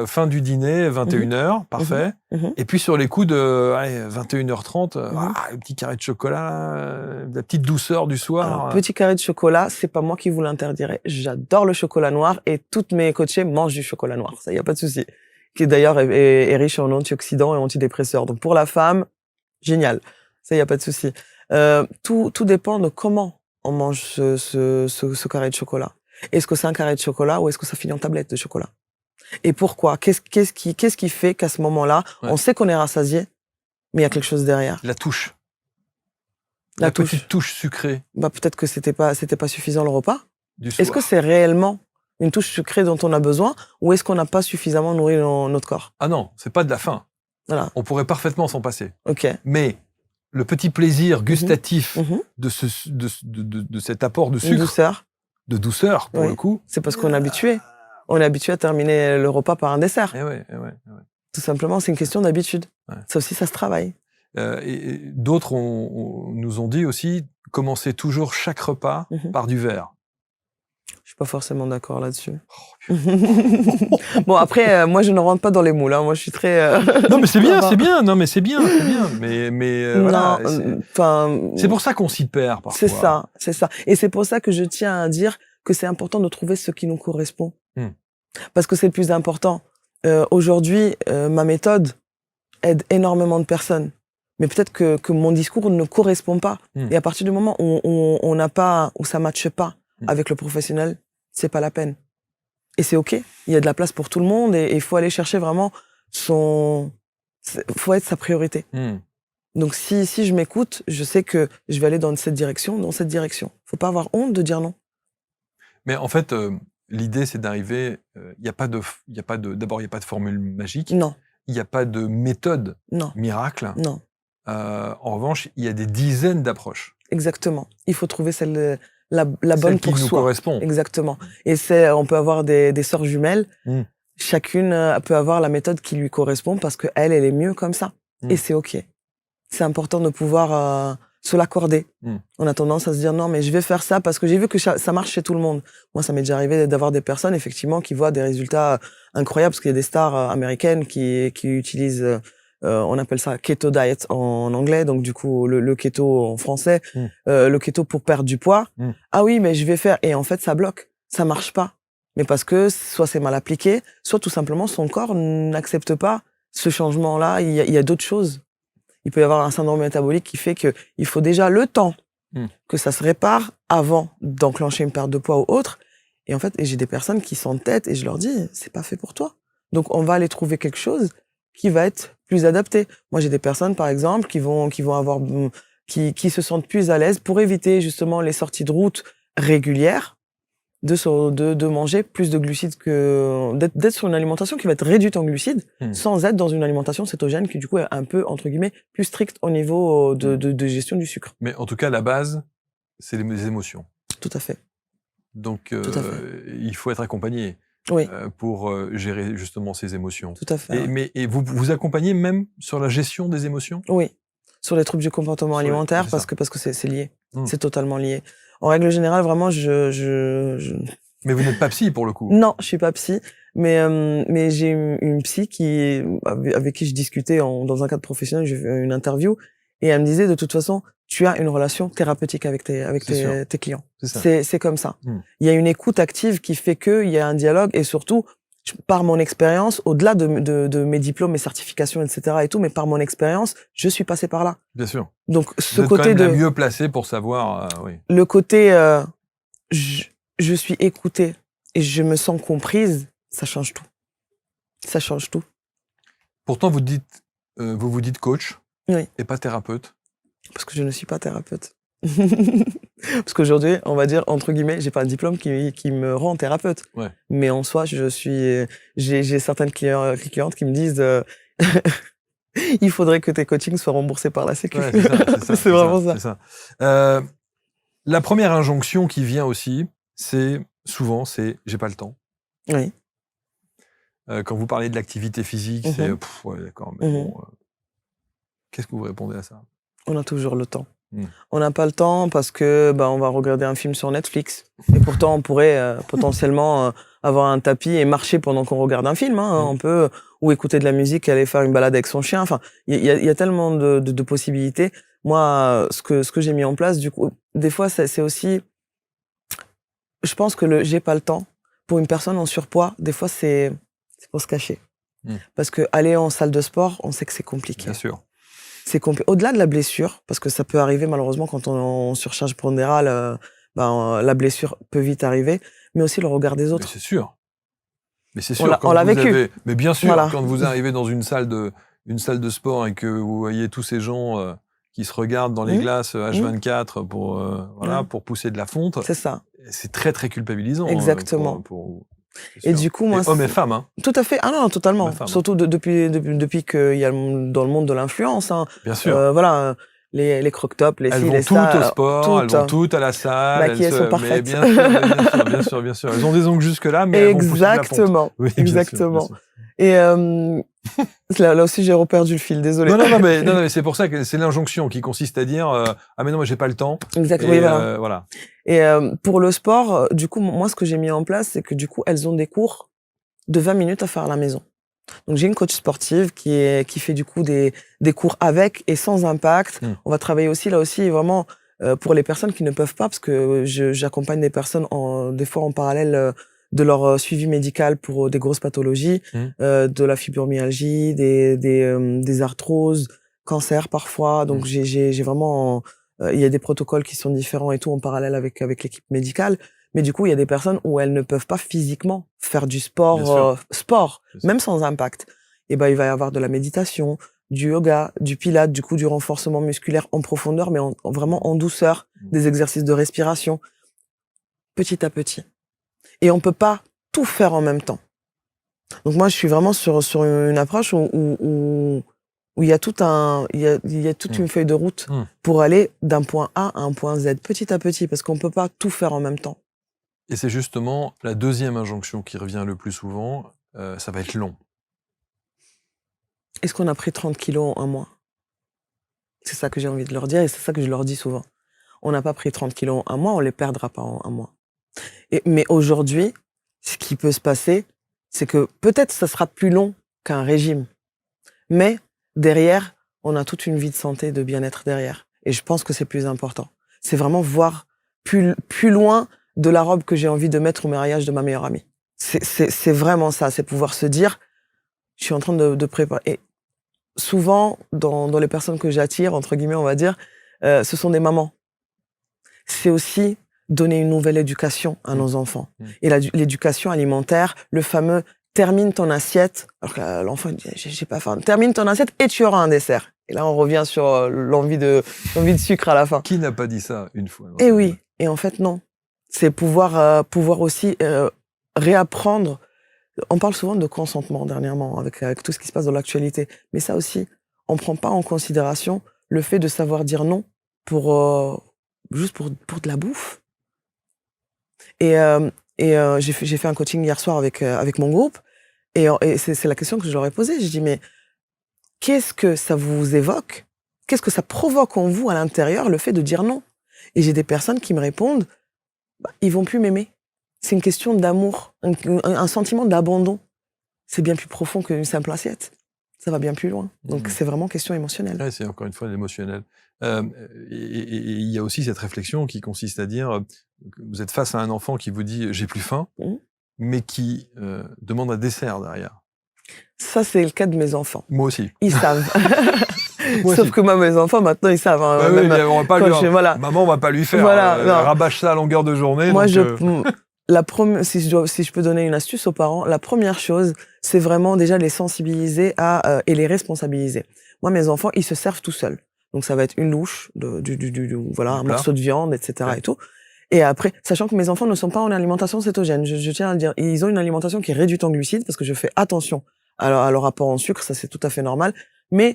fin du dîner, 21h, parfait. Et puis, sur les coups de 21h30, le petit carré de chocolat, la petite douceur du soir. Alors, petit carré de chocolat, c'est pas moi qui vous l'interdirai. J'adore le chocolat noir et toutes mes coachées mangent du chocolat noir. Ça, y a pas de souci. Qui d'ailleurs est riche en antioxydants et antidépresseurs. Donc, pour la femme, génial. Ça, y a pas de souci. Tout dépend de comment on mange ce carré de chocolat. Est-ce que c'est un carré de chocolat ou est-ce que ça finit en tablette de chocolat? Et pourquoi? Qu'est-ce qui fait qu'à ce moment-là, on sait qu'on est rassasié, mais il y a quelque chose derrière? La touche. La petite touche sucrée. Bah, peut-être que c'était pas suffisant le repas. Du soir. Est-ce que c'est réellement une touche sucrée dont on a besoin ou est-ce qu'on n'a pas suffisamment nourri notre corps? Ah non, c'est pas de la faim. Voilà. On pourrait parfaitement s'en passer. Ok. Mais le petit plaisir gustatif de cet apport de sucre, de douceur pour le coup. C'est parce qu'on est habitué. On est habitué à terminer le repas par un dessert. Eh ouais. Tout simplement, c'est une question d'habitude. Ouais. Ça aussi, ça se travaille. Et d'autres nous ont dit aussi, commencer toujours chaque repas par du verre. Je suis pas forcément d'accord là-dessus. Oh, bon, après, moi, je ne rentre pas dans les moules. Hein. Moi, je suis très... Non, mais c'est bien, c'est bien. Non, mais c'est bien. Mais voilà. C'est pour ça qu'on s'y perd parfois. C'est ça. Et c'est pour ça que je tiens à dire que c'est important de trouver ce qui nous correspond. Parce que c'est le plus important. Aujourd'hui, ma méthode aide énormément de personnes. Mais peut-être que mon discours ne correspond pas. Et à partir du moment où on n'a pas, où ça matche pas avec le professionnel, c'est pas la peine. Et c'est OK. Il y a de la place pour tout le monde et il faut aller chercher vraiment faut être sa priorité. Donc si je m'écoute, je sais que je vais aller dans cette direction. Faut pas avoir honte de dire non. Mais en fait, l'idée, c'est d'arriver. D'abord, il n'y a pas de formule magique. Non. Il n'y a pas de méthode miracle. Non. En revanche, il y a des dizaines d'approches. Exactement. Il faut trouver celle la Celle bonne qui pour nous soi. correspond. Exactement. Et on peut avoir des sœurs jumelles. Chacune peut avoir la méthode qui lui correspond parce que elle est mieux comme ça. Et c'est OK. C'est important de pouvoir se l'accorder. On a tendance à se dire non, mais je vais faire ça parce que j'ai vu que ça marche chez tout le monde. Moi, ça m'est déjà arrivé d'avoir des personnes effectivement qui voient des résultats incroyables parce qu'il y a des stars américaines qui utilisent, on appelle ça keto diet en anglais, donc du coup le keto en français, le keto pour perdre du poids. Ah oui, mais je vais faire et en fait ça bloque, ça marche pas. Mais parce que soit c'est mal appliqué, soit tout simplement son corps n'accepte pas ce changement-là. Il y a d'autres choses. Il peut y avoir un syndrome métabolique qui fait que il faut déjà le temps que ça se répare avant d'enclencher une perte de poids ou autre. Et en fait, j'ai des personnes qui s'entêtent et je leur dis, c'est pas fait pour toi. Donc, on va aller trouver quelque chose qui va être plus adapté. Moi, j'ai des personnes, par exemple, qui se sentent plus à l'aise pour éviter justement les sorties de route régulières, de manger plus de glucides d'être sur une alimentation qui va être réduite en glucides sans être dans une alimentation cétogène qui du coup est un peu entre guillemets plus stricte au niveau de gestion du sucre. Mais en tout cas, la base, c'est les émotions. Tout à fait. Donc, il faut être accompagné pour gérer justement ces émotions. Tout à fait. Et vous accompagnez même sur la gestion des émotions? Oui, sur les troubles du comportement alimentaire parce que c'est lié. C'est totalement lié. En règle générale, vraiment, Mais vous n'êtes pas psy pour le coup. Non, je suis pas psy, mais j'ai une psy avec qui je discutais dans un cadre professionnel, j'ai fait une interview et elle me disait de toute façon, tu as une relation thérapeutique avec tes clients. C'est comme ça. Il y a une écoute active qui fait qu'il y a un dialogue et surtout par mon expérience, au-delà de mes diplômes, mes certifications, etc. et tout, mais par mon expérience, je suis passé par là. Bien sûr. Donc, ce côté de... mieux placé pour savoir, Le côté, je suis écoutée et je me sens comprise, ça change tout. Ça change tout. Pourtant, vous vous dites coach et pas thérapeute. Parce que je ne suis pas thérapeute. Parce qu'aujourd'hui, on va dire, entre guillemets, j'ai pas un diplôme qui me rend thérapeute. Mais en soi, j'ai certaines clientes qui me disent, il faudrait que tes coachings soient remboursés par la Sécu. C'est vraiment ça. La première injonction qui vient aussi, c'est j'ai pas le temps. Oui. Quand vous parlez de l'activité physique, c'est d'accord, mais bon, qu'est-ce que vous répondez à ça? On a toujours le temps. On n'a pas le temps parce que on va regarder un film sur Netflix et pourtant on pourrait potentiellement avoir un tapis et marcher pendant qu'on regarde un film. On peut ou écouter de la musique, aller faire une balade avec son chien. Enfin, il y a tellement de possibilités. Moi, ce que j'ai mis en place, du coup, des fois c'est aussi, je pense que j'ai pas le temps pour une personne en surpoids. Des fois c'est pour se cacher parce que aller en salle de sport, on sait que c'est compliqué. Bien sûr. C'est au-delà de la blessure, parce que ça peut arriver malheureusement quand on surcharge pondérale, la blessure peut vite arriver, mais aussi le regard des autres. Mais c'est sûr. Mais c'est sûr. On l'a vécu. Mais bien sûr, quand vous arrivez dans une salle de sport et que vous voyez tous ces gens qui se regardent dans les glaces H24 pour pousser de la fonte. C'est ça. C'est très très culpabilisant. Exactement. Et du coup, moi, hommes et femmes, hein. Tout à fait. Ah non, totalement. Surtout depuis qu'il y a dans le monde de l'influence. Bien sûr. Les croque-tops, les elles ci, vont les toutes ça. Au sport, elles vont toutes à la salle. Elles sont parfaites. Mais bien sûr. Elles ont des ongles jusque là, mais elles vont pousser de la fonte. Oui, exactement. Bien sûr. Et là aussi, j'ai reperdu le fil. Désolé. Non, mais c'est pour ça que c'est l'injonction qui consiste à dire ah mais non, moi j'ai pas le temps. Exactement. Et, voilà. Et pour le sport, du coup, moi, ce que j'ai mis en place, c'est que du coup, elles ont des cours de 20 minutes à faire à la maison. Donc j'ai une coach sportive qui fait du coup des cours avec et sans impact. On va travailler aussi là aussi vraiment pour les personnes qui ne peuvent pas, parce que j'accompagne des personnes des fois en parallèle de leur suivi médical pour des grosses pathologies, de la fibromyalgie, des arthroses, cancer parfois. Donc j'ai vraiment il y a des protocoles qui sont différents et tout en parallèle avec l'équipe médicale. Mais du coup, il y a des personnes où elles ne peuvent pas physiquement faire du sport, même sans impact. Et il va y avoir de la méditation, du yoga, du pilates, du coup, du renforcement musculaire en profondeur, mais vraiment en douceur, des exercices de respiration, petit à petit. Et on peut pas tout faire en même temps. Donc moi, je suis vraiment sur une approche où où il y a toute une feuille de route pour aller d'un point A à un point Z, petit à petit, parce qu'on peut pas tout faire en même temps. Et c'est justement la deuxième injonction qui revient le plus souvent, ça va être long. Est-ce qu'on a pris 30 kilos en un mois? C'est ça que j'ai envie de leur dire et c'est ça que je leur dis souvent. On n'a pas pris 30 kilos en un mois, on les perdra pas en un mois. Mais aujourd'hui, ce qui peut se passer, c'est que peut-être ça sera plus long qu'un régime. Mais derrière, on a toute une vie de santé, de bien-être derrière. Et je pense que c'est plus important. C'est vraiment voir plus loin de la robe que j'ai envie de mettre au mariage de ma meilleure amie. C'est vraiment ça, c'est pouvoir se dire, je suis en train de préparer. Et souvent, dans les personnes que j'attire, entre guillemets, on va dire, ce sont des mamans. C'est aussi donner une nouvelle éducation à nos enfants. Et l'éducation alimentaire, le fameux termine ton assiette, alors que l'enfant dit j'ai pas faim, termine ton assiette et tu auras un dessert. Et là on revient sur l'envie de sucre à la fin. Qui n'a pas dit ça une fois? Et oui, et en fait non. C'est pouvoir aussi réapprendre. On parle souvent de consentement dernièrement avec tout ce qui se passe dans l'actualité, mais ça aussi, on prend pas en considération le fait de savoir dire non pour juste pour de la bouffe. Et j'ai fait un coaching hier soir avec mon groupe et c'est la question que je leur ai posée. J'ai dit mais qu'est-ce que ça vous évoque? Qu'est-ce que ça provoque en vous à l'intérieur le fait de dire non? Et j'ai des personnes qui me répondent ils vont plus m'aimer. C'est une question d'amour, un sentiment d'abandon. C'est bien plus profond qu'une simple assiette. Ça va bien plus loin. Donc c'est vraiment question émotionnelle. Ouais, c'est encore une fois l'émotionnel. Et il y a aussi cette réflexion qui consiste à dire que vous êtes face à un enfant qui vous dit j'ai plus faim, mais qui demande un dessert derrière. Ça, c'est le cas de mes enfants. Moi aussi. Ils savent. Sauf que moi, mes enfants, maintenant, ils savent. Hein, oui, on va pas lui, voilà. Maman, on va pas lui faire. Rabâche ça à longueur de journée. Moi, donc, si je peux donner une astuce aux parents, la première chose, c'est vraiment déjà les sensibiliser et les responsabiliser. Moi, mes enfants, ils se servent tout seuls. Donc, ça va être une louche, un morceau de viande, etc. Et tout. Et après, sachant que mes enfants ne sont pas en alimentation cétogène, je tiens à le dire, ils ont une alimentation qui est réduite en glucides parce que je fais attention à leur apport en sucre, ça c'est tout à fait normal. Mais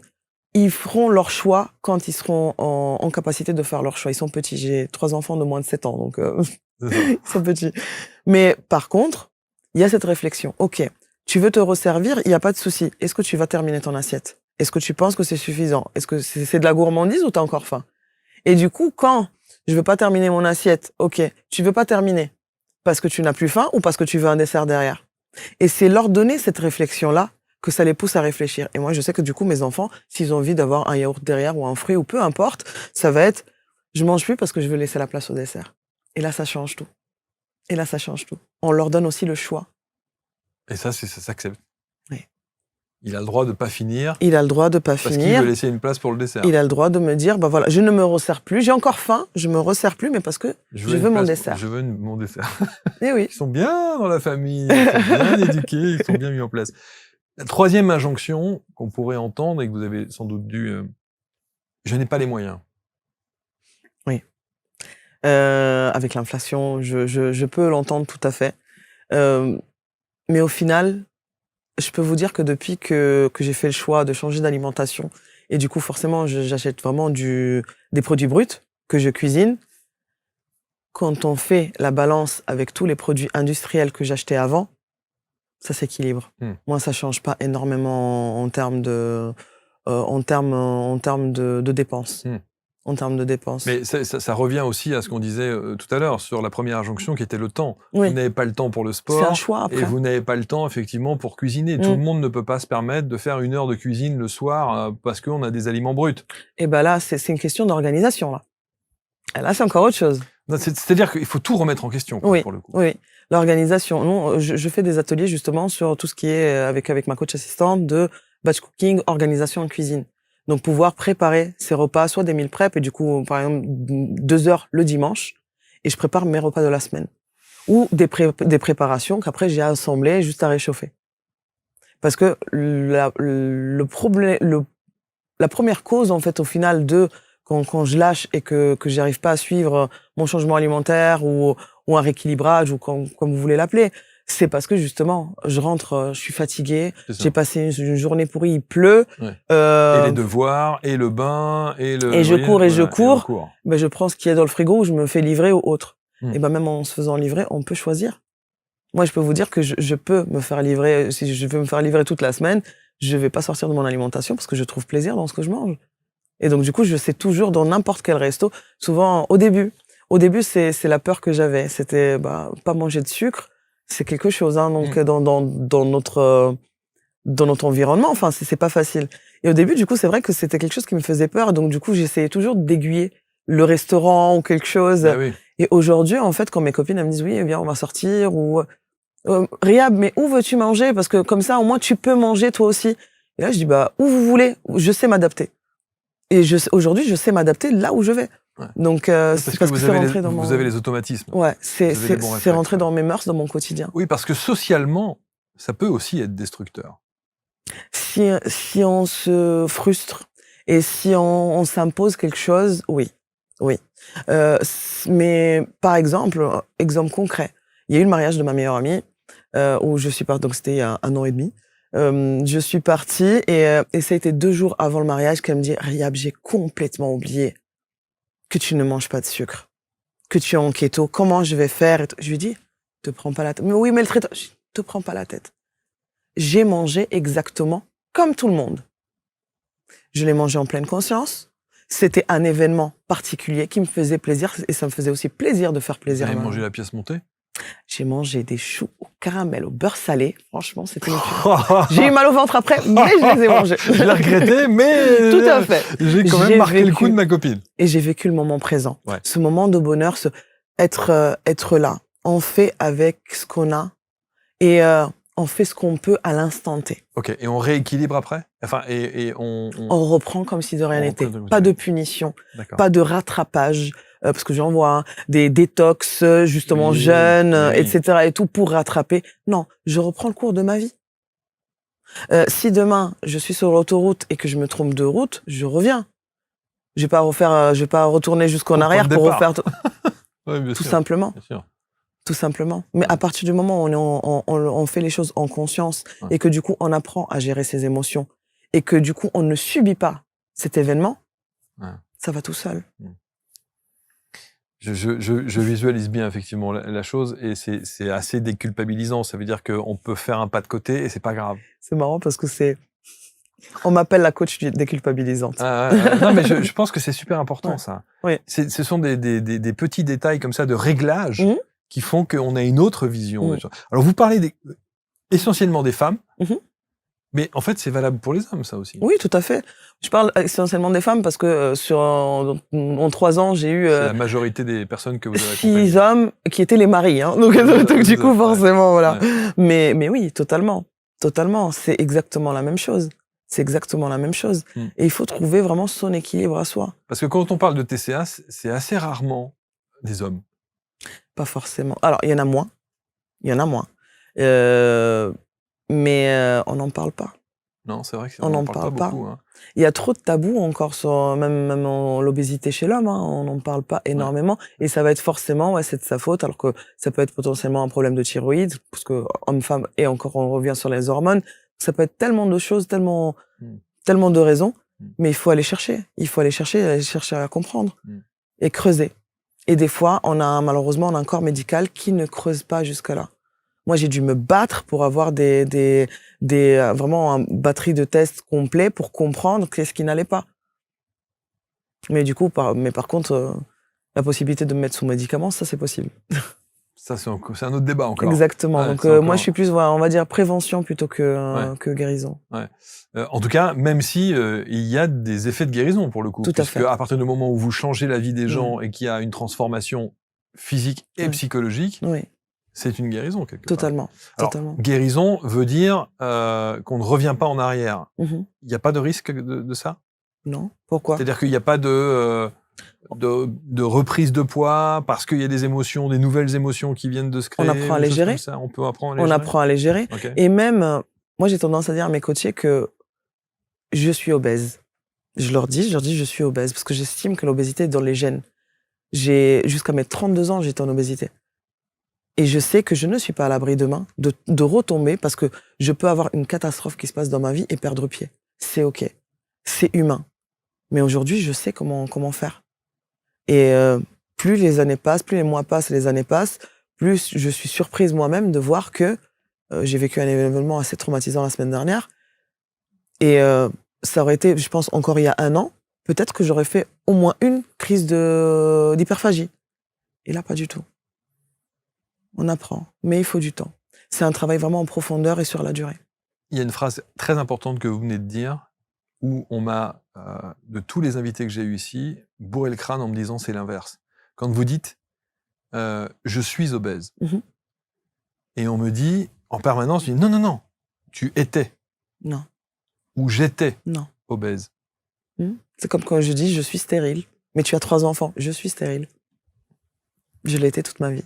ils feront leur choix quand ils seront en capacité de faire leur choix. Ils sont petits. J'ai 3 enfants de moins de 7 ans, donc ils sont petits. Mais par contre, il y a cette réflexion. Ok, tu veux te resservir, il n'y a pas de souci. Est-ce que tu vas terminer ton assiette? Est-ce que tu penses que c'est suffisant? Est-ce que c'est de la gourmandise ou t'as encore faim? Et du coup, quand je veux pas terminer mon assiette, ok, tu veux pas terminer parce que tu n'as plus faim ou parce que tu veux un dessert derrière? Et c'est leur donner cette réflexion-là que ça les pousse à réfléchir. Et moi, je sais que du coup, mes enfants, s'ils ont envie d'avoir un yaourt derrière ou un fruit ou peu importe, ça va être, je mange plus parce que je veux laisser la place au dessert. Et là, ça change tout. Et là, ça change tout. On leur donne aussi le choix. Et ça s'accepte. Oui. Il a le droit de pas finir. Il a le droit de pas finir. Parce qu'il veut laisser une place pour le dessert. Il a le droit de me dire, voilà, je ne me resserre plus. J'ai encore faim, je me resserre plus, mais parce que je veux mon dessert. Je veux mon dessert. Et oui. Ils sont bien dans la famille, ils sont bien éduqués, ils sont bien mis en place. La troisième injonction qu'on pourrait entendre et que vous avez sans doute dû, je n'ai pas les moyens. Oui. Avec l'inflation, je peux l'entendre tout à fait. Mais au final, je peux vous dire que depuis que j'ai fait le choix de changer d'alimentation, et du coup, forcément, j'achète vraiment des produits bruts que je cuisine. Quand on fait la balance avec tous les produits industriels que j'achetais avant, ça s'équilibre. Moi, ça change pas énormément en termes de dépenses. En termes de dépenses. Mais ça revient aussi à ce qu'on disait tout à l'heure sur la première injonction qui était le temps. Oui. Vous n'avez pas le temps pour le sport. C'est un choix après. Et vous n'avez pas le temps effectivement pour cuisiner. Tout le monde ne peut pas se permettre de faire 1 heure de cuisine le soir parce qu'on a des aliments bruts. Et ben là, c'est une question d'organisation là. Et là, c'est encore autre chose. C'est-à-dire qu'il faut tout remettre en question oui, pour le coup. Oui, l'organisation. Non, je fais des ateliers justement sur tout ce qui est avec ma coach assistante de batch cooking, organisation en cuisine. Donc pouvoir préparer ces repas, soit des meal prep et du coup par exemple 2 heures le dimanche et je prépare mes repas de la semaine ou des préparations qu'après j'ai assemblées juste à réchauffer. Parce que la première cause en fait au final de quand je lâche et que j'arrive pas à suivre mon changement alimentaire ou un rééquilibrage ou comme vous voulez l'appeler, c'est parce que justement, je rentre, je suis fatiguée, C'est ça. j'ai passé une journée pourrie, il pleut, Ouais. Et les devoirs, et le bain, et le... et je voyez, cours et je voilà, et on cours. court. Ben, je prends ce qu'il y a dans le frigo ou je me fais livrer ou autre. Mm. Et ben, même en se faisant livrer, on peut choisir. Moi, je peux vous dire que je peux me faire livrer, si je veux me faire livrer toute la semaine, je vais pas sortir de mon alimentation parce que je trouve plaisir dans ce que je mange. Et donc, du coup, je sais toujours dans n'importe quel resto, souvent au début, c'est la peur que j'avais. C'était, pas manger de sucre. C'est quelque chose, hein. Donc, dans notre environnement, enfin, c'est pas facile. Et au début, du coup, c'est vrai que c'était quelque chose qui me faisait peur. Donc, du coup, j'essayais toujours d'aiguiller le restaurant ou quelque chose. Ah oui. Et aujourd'hui, en fait, quand mes copines, elles me disent, oui, viens, on va sortir, ou, Riyad, mais où veux-tu manger? Parce que comme ça, au moins, tu peux manger toi aussi. Et là, je dis, où vous voulez. Je sais m'adapter. Et aujourd'hui, je sais m'adapter là où je vais. Ouais. Donc, c'est parce que c'est rentré dans mon... Vous avez les automatismes. Ouais, Vous avez les bons c'est réflexes, rentré ouais. dans mes mœurs, dans mon quotidien. Oui, parce que socialement, ça peut aussi être destructeur. Si on se frustre et si on s'impose quelque chose, oui. Mais par exemple, exemple concret, il y a eu le mariage de ma meilleure amie où je suis partie, donc c'était il y a 1 an et demi. Je suis partie et ça a été 2 jours avant le mariage qu'elle me dit, Riyad, j'ai complètement oublié que tu ne manges pas de sucre, que tu es en keto, comment je vais faire? Et je lui dis, te prends pas la tête. Mais oui, mais le traitement, je dis, te prends pas la tête. J'ai mangé exactement comme tout le monde. Je l'ai mangé en pleine conscience. C'était un événement particulier qui me faisait plaisir et ça me faisait aussi plaisir de faire plaisir. Vous avez mangé la pièce montée? J'ai mangé des choux au caramel, au beurre salé. Franchement, c'était une tuerie. J'ai eu mal au ventre après, mais je les ai mangés. Je l'ai regretté, mais tout à fait. J'ai quand même marqué le coup de ma copine. Et j'ai vécu le moment présent. Ouais. Ce moment de bonheur, être là. On fait avec ce qu'on a et on fait ce qu'on peut à l'instant T. Ok, et on rééquilibre après? Enfin, et on reprend comme si de rien n'était. Pas de punition, D'accord. pas de rattrapage, parce que j'en vois des détox, justement jeunes, etc. et tout pour rattraper. Non, je reprends le cours de ma vie. Si demain je suis sur l'autoroute et que je me trompe de route, je reviens. Je vais pas retourner jusqu'en arrière pour refaire ouais, bien tout sûr, simplement. Bien sûr. Tout simplement. Mais à partir du moment où on fait les choses en conscience et que du coup on apprend à gérer ses émotions et que du coup on ne subit pas cet événement, ça va tout seul. Je visualise bien effectivement la chose et c'est assez déculpabilisant. Ça veut dire qu'on peut faire un pas de côté et c'est pas grave. C'est marrant parce que on m'appelle la coach déculpabilisante. Non, mais je pense que c'est super important ça. Oui. Ce sont des petits détails comme ça de réglage qui font qu'on a une autre vision. Alors vous parlez essentiellement des femmes, mais en fait c'est valable pour les hommes ça aussi. Oui, tout à fait. Je parle essentiellement des femmes parce que en 3 ans j'ai eu c'est la majorité des personnes que vous avez 6 hommes qui étaient les maris, hein. Donc du coup forcément voilà. Mais oui, totalement, c'est exactement la même chose. C'est exactement la même chose. Et il faut trouver vraiment son équilibre à soi. Parce que quand on parle de TCA, c'est assez rarement des hommes. Pas forcément. Alors, il y en a moins. Mais on n'en parle pas. Non, c'est vrai qu'on n'en parle pas beaucoup. Hein. Il y a trop de tabous encore sur même l'obésité chez l'homme. Hein. On n'en parle pas énormément. Et ça va être forcément, c'est de sa faute, alors que ça peut être potentiellement un problème de thyroïde, parce que homme-femme, et encore on revient sur les hormones. Ça peut être tellement de choses, tellement de raisons, mais il faut aller chercher. Il faut aller chercher à comprendre et creuser. Et des fois, malheureusement, on a un corps médical qui ne creuse pas jusqu'à là. Moi, j'ai dû me battre pour avoir vraiment une batterie de tests complets pour comprendre qu'est-ce qui n'allait pas. Mais du coup, par contre, la possibilité de me mettre sous médicaments, ça, c'est possible. Ça, c'est un autre débat encore. Exactement. Donc, moi, je suis plus, on va dire, prévention plutôt que guérison. Ouais. En tout cas, même si il y a des effets de guérison pour le coup. Tout à fait. À partir du moment où vous changez la vie des gens et qu'il y a une transformation physique et psychologique, c'est une guérison quelque part. Totalement. Alors, guérison veut dire qu'on ne revient pas en arrière. Il n'y a pas de risque de ça? Non. Pourquoi? C'est-à-dire qu'il n'y a pas de reprise de poids parce qu'il y a des émotions, des nouvelles émotions qui viennent de se créer. On apprend à les gérer. On peut apprendre à les gérer. On apprend à les gérer. Okay. Et même, moi, j'ai tendance à dire à mes coachés que je suis obèse. Je leur dis, je suis obèse parce que j'estime que l'obésité est dans les gènes. Jusqu'à mes 32 ans, j'étais en obésité. Et je sais que je ne suis pas à l'abri demain de retomber parce que je peux avoir une catastrophe qui se passe dans ma vie et perdre pied. C'est OK. C'est humain. Mais aujourd'hui, je sais comment faire. Et plus les années passent, plus les mois passent et les années passent, plus je suis surprise moi-même de voir que j'ai vécu un événement assez traumatisant la semaine dernière. Et ça aurait été, je pense, encore il y a 1 an, peut-être que j'aurais fait au moins une crise d'hyperphagie. Et là, pas du tout. On apprend, mais il faut du temps. C'est un travail vraiment en profondeur et sur la durée. Il y a une phrase très importante que vous venez de dire, où on m'a, de tous les invités que j'ai eus ici, bourré le crâne en me disant c'est l'inverse. Quand vous dites « je suis obèse Mhm. », et on me dit en permanence, je dis, non, tu étais Non, ou j'étais non. obèse. C'est comme quand je dis je suis stérile. Mais tu as 3 enfants, je suis stérile. Je l'ai été toute ma vie.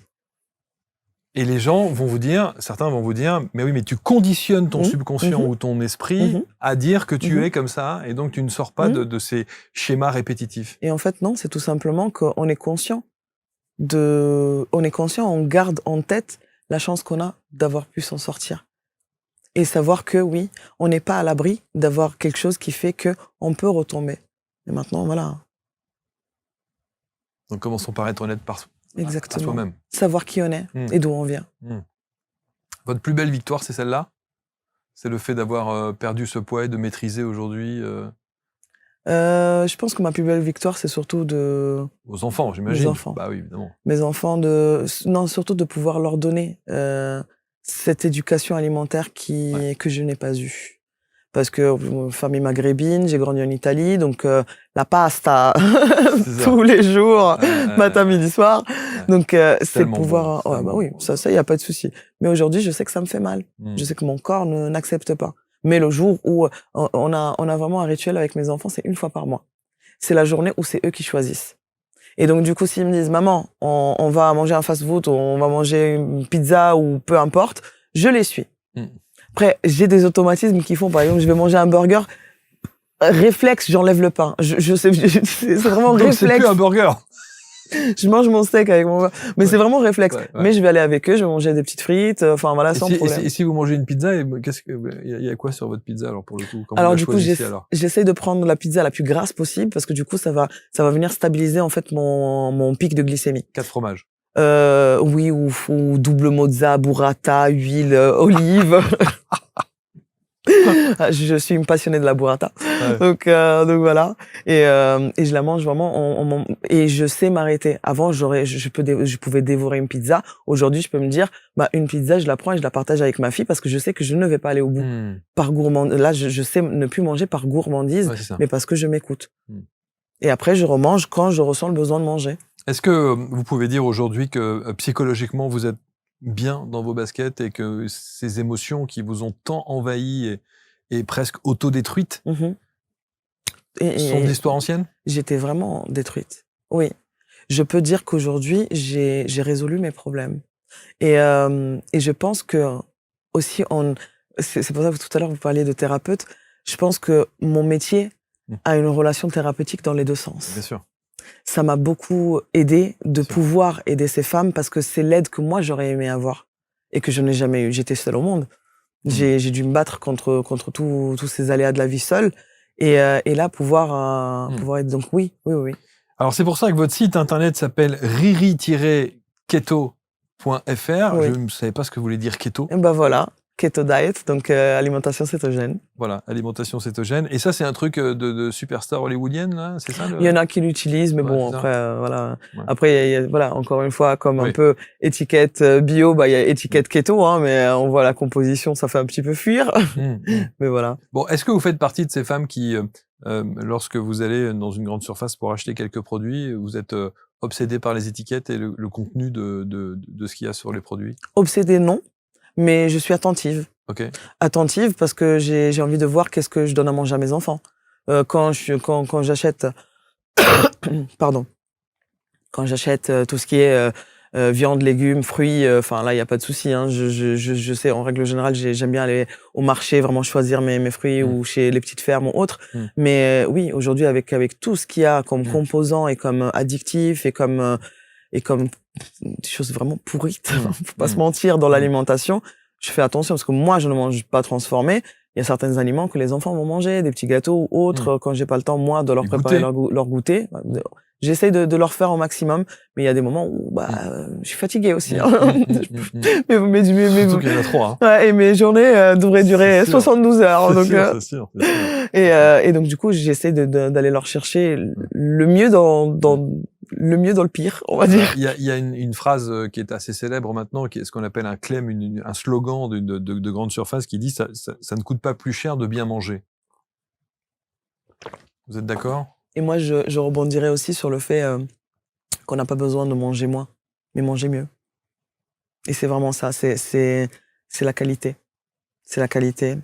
Et les gens vont vous dire, certains vont vous dire, mais oui, mais tu conditionnes ton subconscient ou ton esprit à dire que tu es comme ça, et donc tu ne sors pas de ces schémas répétitifs. Et en fait, non, c'est tout simplement qu'on est conscient on garde en tête la chance qu'on a d'avoir pu s'en sortir. Et savoir que oui, on n'est pas à l'abri d'avoir quelque chose qui fait qu'on peut retomber. Et maintenant, voilà. Donc commençons par être honnête à Exactement. soi-même. Savoir qui on est et d'où on vient. Votre plus belle victoire, c'est celle-là? C'est le fait d'avoir perdu ce poids et de maîtriser aujourd'hui Je pense que ma plus belle victoire, c'est surtout de... Vos enfants, j'imagine. Mes enfants. Bah oui, évidemment. Mes enfants, non, surtout de pouvoir leur donner cette éducation alimentaire que je n'ai pas eue. Parce que famille maghrébine, j'ai grandi en Italie, donc la pasta tous les jours, matin, midi, soir. Donc c'est pouvoir... Bon, bah oui, ça, il n'y a pas de souci. Mais aujourd'hui, je sais que ça me fait mal. Je sais que mon corps n'accepte pas. Mais le jour où on a vraiment un rituel avec mes enfants, c'est 1 fois par mois. C'est la journée où c'est eux qui choisissent. Et donc, du coup, s'ils me disent, maman, on va manger un fast-food, on va manger une pizza ou peu importe, je les suis. Après, j'ai des automatismes qui font, par exemple, je vais manger un burger, réflexe, j'enlève le pain. Je sais, c'est vraiment donc réflexe. C'est plus un burger. Je mange mon steak avec mon... Mais c'est vraiment réflexe. Mais je vais aller avec eux, je vais manger des petites frites, enfin voilà, sans problème. Et si vous mangez une pizza, il y a quoi sur votre pizza alors pour le coup? Alors du coup, j'essaie de prendre la pizza la plus grasse possible parce que du coup, ça va venir stabiliser en fait mon pic de glycémie. 4 fromages. Oui, ou double mozza, burrata, huile, olive. Je suis une passionnée de la burrata. Donc voilà. Et je la mange vraiment, et je sais m'arrêter. Avant, je pouvais dévorer une pizza. Aujourd'hui, je peux me dire, une pizza, je la prends et je la partage avec ma fille parce que je sais que je ne vais pas aller au bout. Par gourmandise. Là, je sais ne plus manger par gourmandise, mais parce que je m'écoute. Et après, je remange quand je ressens le besoin de manger. Est-ce que vous pouvez dire aujourd'hui que psychologiquement, vous êtes bien dans vos baskets et que ces émotions qui vous ont tant envahi et presque autodétruites sont d'histoire ancienne? J'étais vraiment détruite. Oui. Je peux dire qu'aujourd'hui, j'ai résolu mes problèmes. Et je pense que aussi, c'est pour ça que tout à l'heure, vous parliez de thérapeute. Je pense que mon métier a une relation thérapeutique dans les 2 sens. Bien sûr. Ça m'a beaucoup aidé de pouvoir aider ces femmes parce que c'est l'aide que moi j'aurais aimé avoir et que je n'ai jamais eu. J'étais seule au monde. J'ai dû me battre contre tous ces aléas de la vie seule et là pouvoir être, donc oui. Alors c'est pour ça que votre site internet s'appelle riri-keto.fr. Je ne savais pas ce que voulait dire keto. Et voilà. Keto diet, donc alimentation cétogène. Voilà, alimentation cétogène. Et ça, c'est un truc de superstar hollywoodienne, là, c'est ça Il y en a qui l'utilisent, mais bon, après, voilà. Ouais. Après, voilà, encore une fois, comme un peu étiquette bio, il y a étiquette keto, mais on voit la composition, ça fait un petit peu fuir. Mais voilà. Bon, est-ce que vous faites partie de ces femmes qui, lorsque vous allez dans une grande surface pour acheter quelques produits, vous êtes obsédée par les étiquettes et le contenu de ce qu'il y a sur les produits? Obsédée, non. Mais je suis attentive. Attentive parce que j'ai envie de voir qu'est-ce que je donne à manger à mes enfants. Quand j'achète, pardon, quand j'achète tout ce qui est viande, légumes, fruits, enfin là il y a pas de souci. Je sais, en règle générale, j'aime bien aller au marché, vraiment choisir mes fruits ou chez les petites fermes ou autres. Mais oui, aujourd'hui avec tout ce qu'il y a comme composants et comme addictifs et et comme des choses vraiment pourries, faut pas se mentir, dans l'alimentation, je fais attention parce que moi, je ne mange pas transformé. Il y a certains aliments que les enfants vont manger, des petits gâteaux ou autres, quand j'ai pas le temps, moi, de leur préparer leur goûter. J'essaye de leur faire au maximum, mais il y a des moments où, je suis fatiguée aussi, hein. Mais surtout qu'il y en a 3, hein. Ouais, et mes journées, devraient durer 72 heures. Donc, c'est sûr. Et donc, du coup, j'essaie d'aller leur chercher le mieux dans le pire, on va dire. Il y a une phrase qui est assez célèbre maintenant, qui est ce qu'on appelle un claim, un slogan de grande surface qui dit ça ne coûte pas plus cher de bien manger. Vous êtes d'accord? Et moi, je rebondirais aussi sur le fait qu'on n'a pas besoin de manger moins, mais manger mieux. Et c'est vraiment ça, c'est la qualité. C'est la qualité.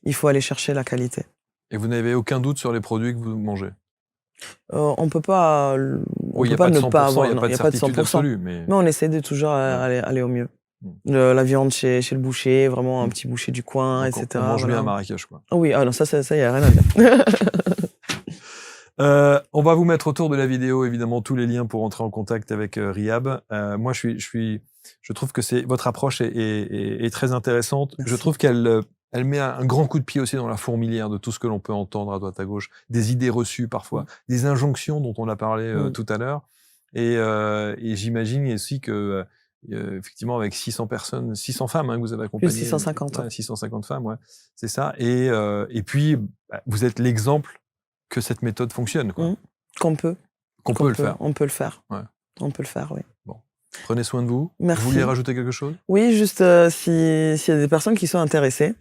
Il faut aller chercher la qualité. Et vous n'avez aucun doute sur les produits que vous mangez? On peut pas, il n'y a pas de 100%, il n'y a pas de certitude absolue. Mais on essaie de toujours aller au mieux. La viande chez le boucher, vraiment un petit boucher du coin, donc etc. On mange bien à Marrakech, quoi. Oui, non, ça, y a rien à dire. On va vous mettre autour de la vidéo, évidemment, tous les liens pour entrer en contact avec Rihab. Moi, je trouve que votre approche est très intéressante. Merci. Je trouve qu'elle met un grand coup de pied aussi dans la fourmilière de tout ce que l'on peut entendre à droite à gauche, des idées reçues parfois, des injonctions dont on a parlé tout à l'heure. Et j'imagine aussi que effectivement, avec 600 personnes, 600 femmes, hein, que vous avez accompagnées. Plus 650. Ouais, 650 femmes, ouais, c'est ça. Et puis, vous êtes l'exemple que cette méthode fonctionne, quoi. Qu'on peut le faire. On peut le faire. Ouais. On peut le faire, oui. Bon. Prenez soin de vous. Merci. Vous vouliez rajouter quelque chose? Oui, juste s'il y a des personnes qui sont intéressées,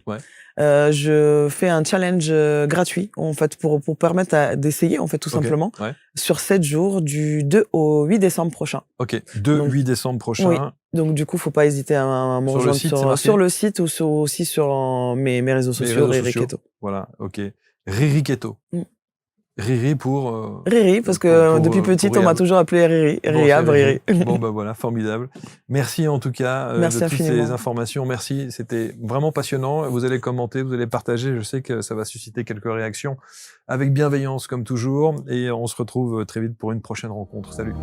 je fais un challenge gratuit, en fait, pour permettre d'essayer, en fait, tout simplement, sur 7 jours, du 2 au 8 décembre prochain. Ok, 2-8 décembre prochain. Oui. Donc, du coup, faut pas hésiter à me rejoindre sur le site ou aussi sur mes réseaux sociaux, Riri Keto. Voilà, ok. Riri Keto. Riri pour... Riri, parce que depuis petite, on m'a toujours appelé Riri. Riri. Bon, voilà, formidable. Merci en tout cas de toutes ces informations. Merci, c'était vraiment passionnant. Vous allez commenter, vous allez partager. Je sais que ça va susciter quelques réactions avec bienveillance, comme toujours. Et on se retrouve très vite pour une prochaine rencontre. Salut.